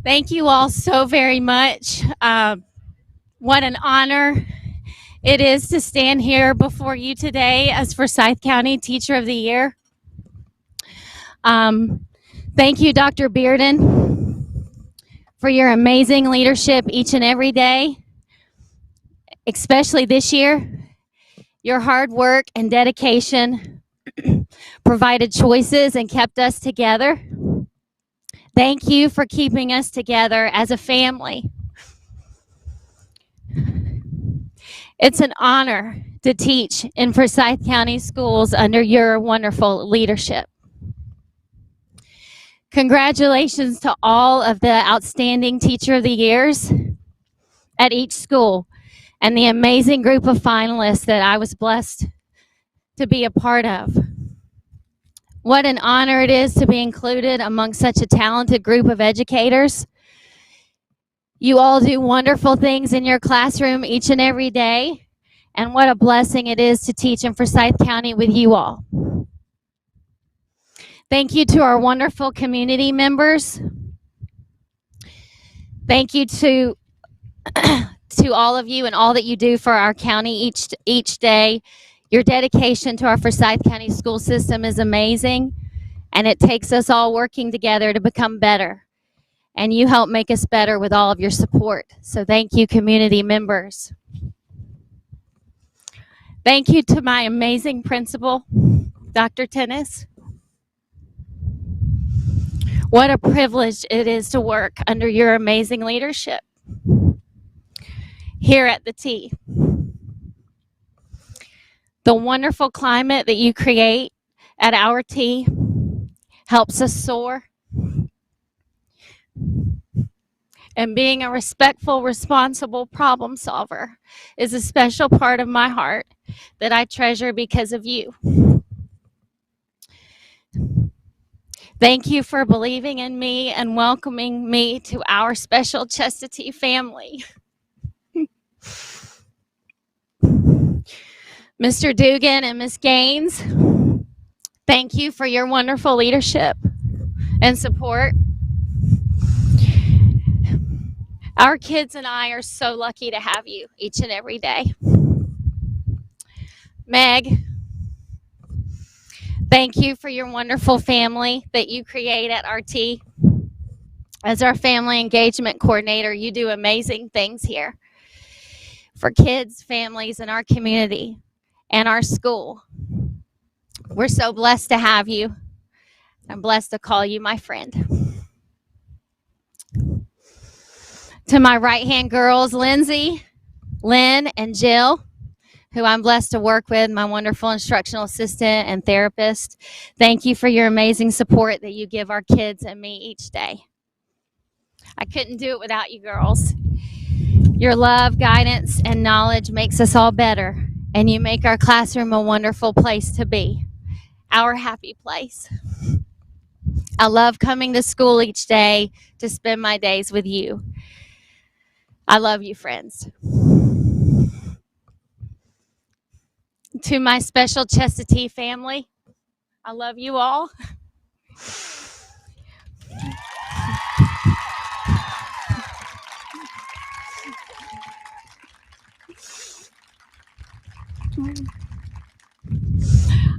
Thank you all so very much. What an honor it is to stand here before you today as Forsyth County Teacher of the Year. Thank you, Dr. Bearden, for your amazing leadership each and every day, especially this year. Your hard work and dedication provided choices and kept us together. Thank you for keeping us together as a family. It's an honor to teach in Forsyth County schools under your wonderful leadership. Congratulations to all of the outstanding Teacher of the Years at each school and the amazing group of finalists that I was blessed to be a part of. What an honor it is to be included among such a talented group of educators. You all do wonderful things in your classroom each and every day, and what a blessing it is to teach in Forsyth County with you all. Thank you to our wonderful community members. Thank you to all of you and all that you do for our county each day. Your dedication to our Forsyth County school system is amazing, and it takes us all working together to become better. And you help make us better with all of your support. So thank you, community members. Thank you to my amazing principal, Dr. Tennis. What a privilege it is to work under your amazing leadership here at the T. The wonderful climate that you create at our T helps us soar. And being a respectful, responsible problem solver is a special part of my heart that I treasure because of you. Thank you for believing in me and welcoming me to our special Chestatee family. Mr. Dugan and Ms. Gaines, thank you for your wonderful leadership and support. Our kids and I are so lucky to have you each and every day. Meg, thank you for your wonderful family that you create at RT. As our family engagement coordinator, you do amazing things here for kids, families, and our community and our school. We're so blessed to have you. I'm blessed to call you my friend. To my right-hand girls, Lindsay, Lynn, and Jill, who I'm blessed to work with, my wonderful instructional assistant and therapist. Thank you for your amazing support that you give our kids and me each day. I couldn't do it without you girls. Your love, guidance, and knowledge makes us all better, and you make our classroom a wonderful place to be, our happy place. I love coming to school each day to spend my days with you. I love you, friends. To my special Chestatee family, I love you all.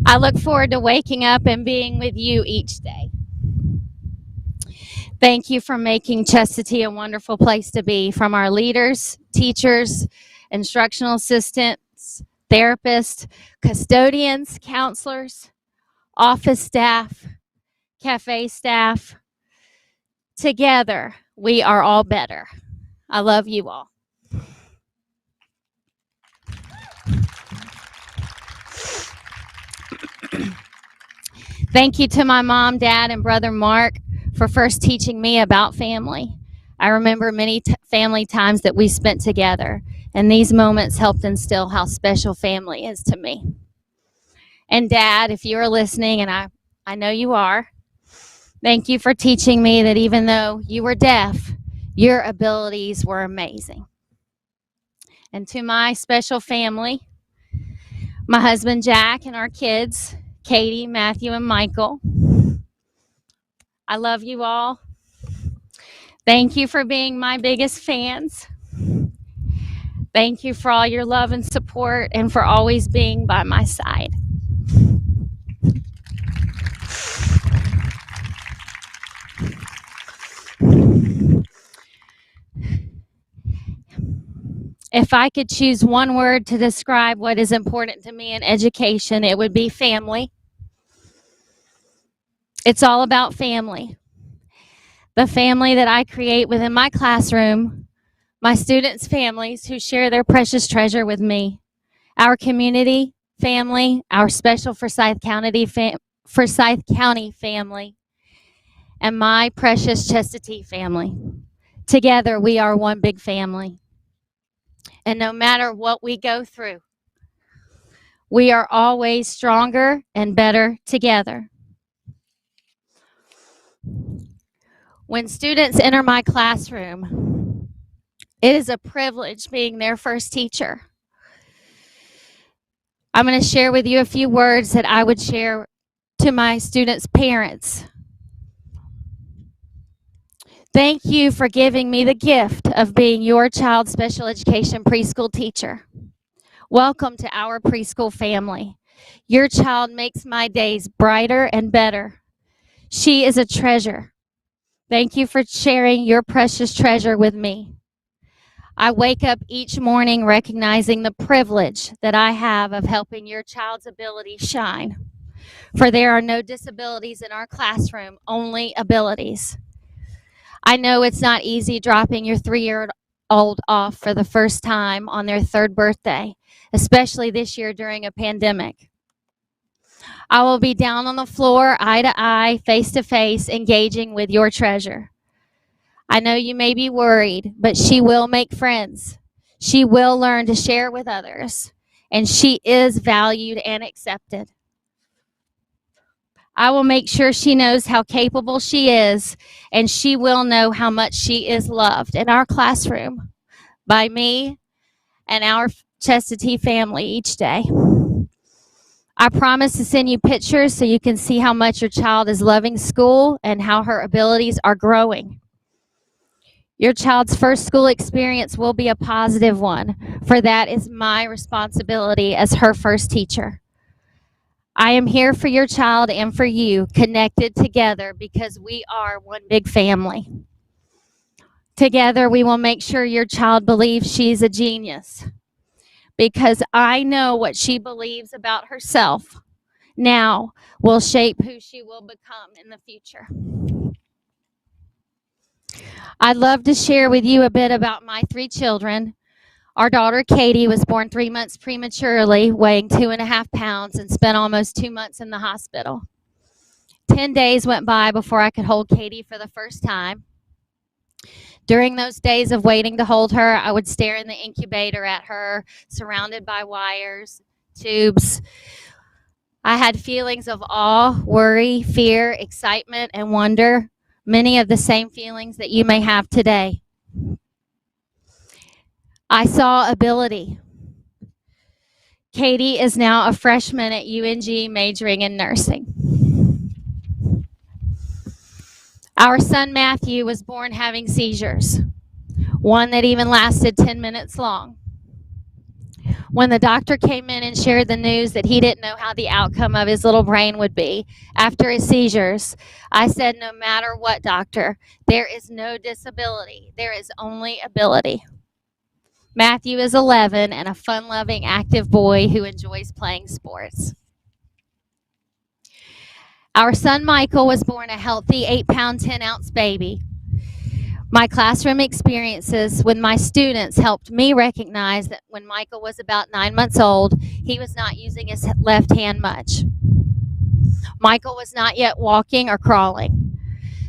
I look forward to waking up and being with you each day. Thank you for making Chestatee a wonderful place to be, from our leaders, teachers, instructional assistants, therapists, custodians, counselors, office staff, cafe staff. Together, we are all better. I love you all. Thank you to my mom, dad, and brother Mark for first teaching me about family. I remember many family times that we spent together, and these moments helped instill how special family is to me. And Dad, if you are listening, and I know you are, thank you for teaching me that even though you were deaf, your abilities were amazing. And to my special family, my husband Jack and our kids, Katie, Matthew, and Michael, I love you all. Thank you for being my biggest fans. Thank you for all your love and support and for always being by my side. If I could choose one word to describe what is important to me in education, it would be family. It's all about family. The family that I create within my classroom, my students' families who share their precious treasure with me, our community family, our special Forsyth County family, and my precious Chestatee family. Together, we are one big family. And no matter what we go through, we are always stronger and better together. When students enter my classroom, it is a privilege being their first teacher. I'm going to share with you a few words that I would share to my students' parents. Thank you for giving me the gift of being your child's special education preschool teacher. Welcome to our preschool family. Your child makes my days brighter and better. She is a treasure. Thank you for sharing your precious treasure with me. I wake up each morning recognizing the privilege that I have of helping your child's ability shine. For there are no disabilities in our classroom, only abilities. I know it's not easy dropping your 3-year-old off for the first time on their 3rd birthday, especially this year during a pandemic. I will be down on the floor, eye to eye, face to face, engaging with your treasure. I know you may be worried, but she will make friends. She will learn to share with others, and she is valued and accepted. I will make sure she knows how capable she is, and she will know how much she is loved in our classroom by me and our Chestatee family each day. I promise to send you pictures so you can see how much your child is loving school and how her abilities are growing. Your child's first school experience will be a positive one, for that is my responsibility as her first teacher. I am here for your child and for you, connected together because we are one big family. Together, we will make sure your child believes she's a genius because I know what she believes about herself now will shape who she will become in the future. I'd love to share with you a bit about my 3 children. Our daughter, Katie, was born 3 months prematurely, weighing 2.5 pounds, and spent almost 2 months in the hospital. 10 days went by before I could hold Katie for the first time. During those days of waiting to hold her, I would stare in the incubator at her, surrounded by wires, tubes. I had feelings of awe, worry, fear, excitement, and wonder, many of the same feelings that you may have today. I saw ability. Katie is now a freshman at UNG majoring in nursing. Our son Matthew was born having seizures, one that even lasted 10 minutes long. When the doctor came in and shared the news that he didn't know how the outcome of his little brain would be after his seizures, I said, no matter what, doctor, there is no disability. There is only ability. Matthew is 11 and a fun-loving, active boy who enjoys playing sports. Our son Michael was born a healthy 8-pound, 10-ounce baby. My classroom experiences with my students helped me recognize that when Michael was about 9 months old, he was not using his left hand much. Michael was not yet walking or crawling.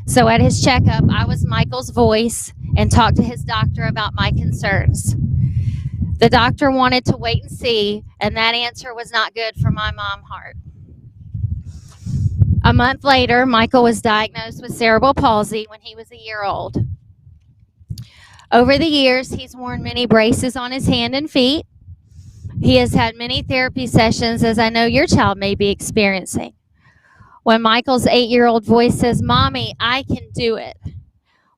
So at his checkup, I was Michael's voice and talked to his doctor about my concerns. The doctor wanted to wait and see, and that answer was not good for my mom heart. A month later, Michael was diagnosed with cerebral palsy when he was a year old. Over the years, he's worn many braces on his hand and feet. He has had many therapy sessions, as I know your child may be experiencing. When Michael's 8-year-old voice says, "Mommy, I can do it,"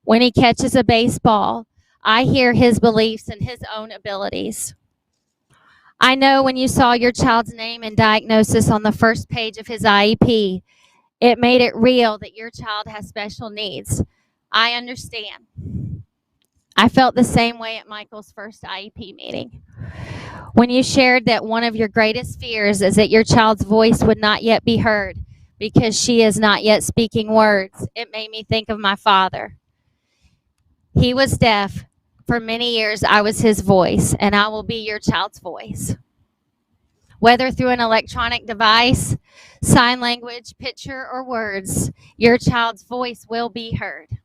when he catches a baseball, I hear his beliefs and his own abilities. I know when you saw your child's name and diagnosis on the first page of his IEP, it made it real that your child has special needs. I understand. I felt the same way at Michael's first IEP meeting. When you shared that one of your greatest fears is that your child's voice would not yet be heard because she is not yet speaking words, it made me think of my father. He was deaf. For many years, I was his voice, and I will be your child's voice. Whether through an electronic device, sign language, picture, or words, your child's voice will be heard.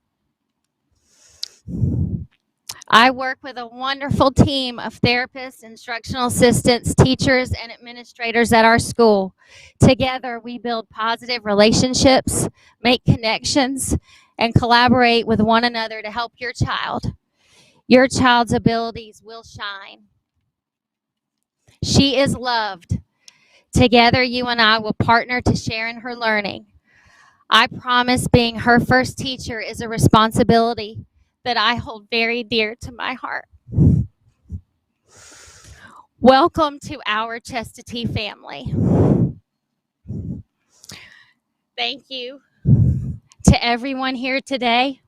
I work with a wonderful team of therapists, instructional assistants, teachers, and administrators at our school. Together, we build positive relationships, make connections, and collaborate with one another to help your child. Your child's abilities will shine. She is loved. Together, you and I will partner to share in her learning. I promise being her first teacher is a responsibility that I hold very dear to my heart. Welcome to our Chestatee family. Thank you to everyone here today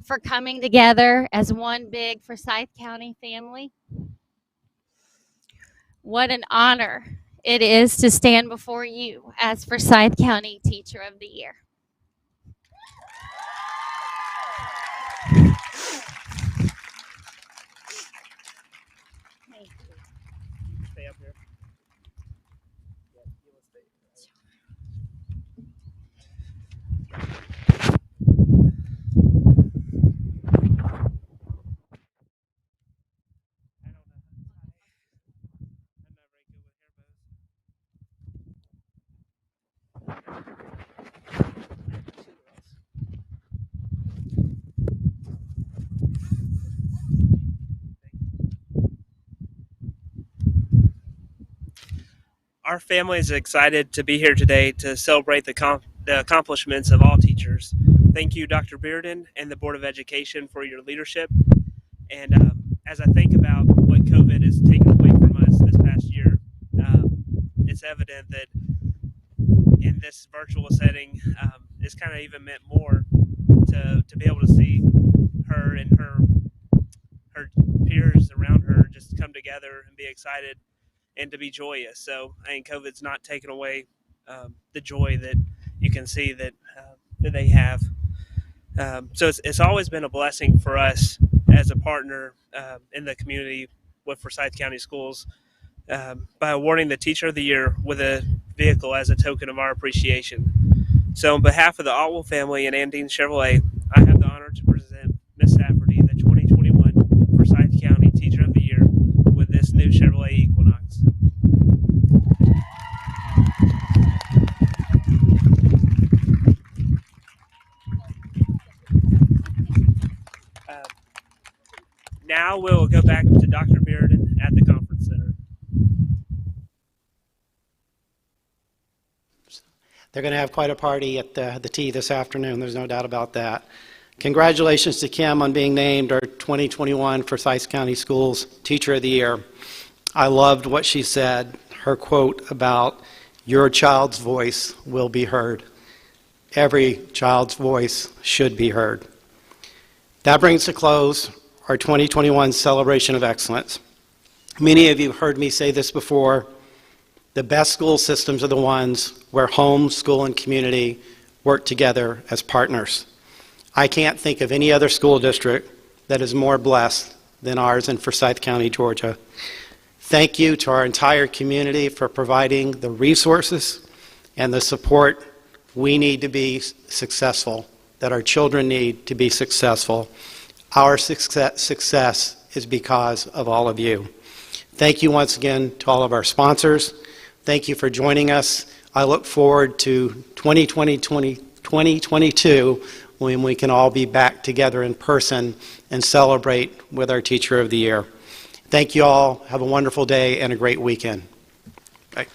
for coming together as one big Forsyth County family. What an honor it is to stand before you as Forsyth County Teacher of the Year. Stay up here. Our family is excited to be here today to celebrate the accomplishments of all teachers. Thank you, Dr. Bearden and the Board of Education for your leadership. And as I think about what COVID has taken away from us this past year, it's evident that in this virtual setting, it's kind of even meant more to be able to see her and her peers around her just come together and be excited and to be joyous. So I think COVID's not taken away the joy that you can see that they have. So it's always been a blessing for us as a partner in the community with Forsyth County Schools by awarding the Teacher of the Year with a vehicle as a token of our appreciation. So on behalf of the Otwell family and Andine Chevrolet, I have the honor to present Ms. Safferty, the 2021 Forsyth County Teacher of the Year, with this new Chevrolet Equinox. Now we'll go back to Dr. Bearden at the Conference Center. They're going to have quite a party at the T this afternoon. There's no doubt about that. Congratulations to Kim on being named our 2021 Forsyth County Schools Teacher of the Year. I loved what she said, her quote about your child's voice will be heard. Every child's voice should be heard. That brings to close our 2021 Celebration of Excellence. Many of you have heard me say this before. The best school systems are the ones where home, school, and community work together as partners. I can't think of any other school district that is more blessed than ours in Forsyth County, Georgia. Thank you to our entire community for providing the resources and the support we need to be successful, that our children need to be successful. Our success is because of all of you. Thank you once again to all of our sponsors. Thank you for joining us. I look forward to 2022 when we can all be back together in person and celebrate with our Teacher of the Year. Thank you all. Have a wonderful day and a great weekend. Bye.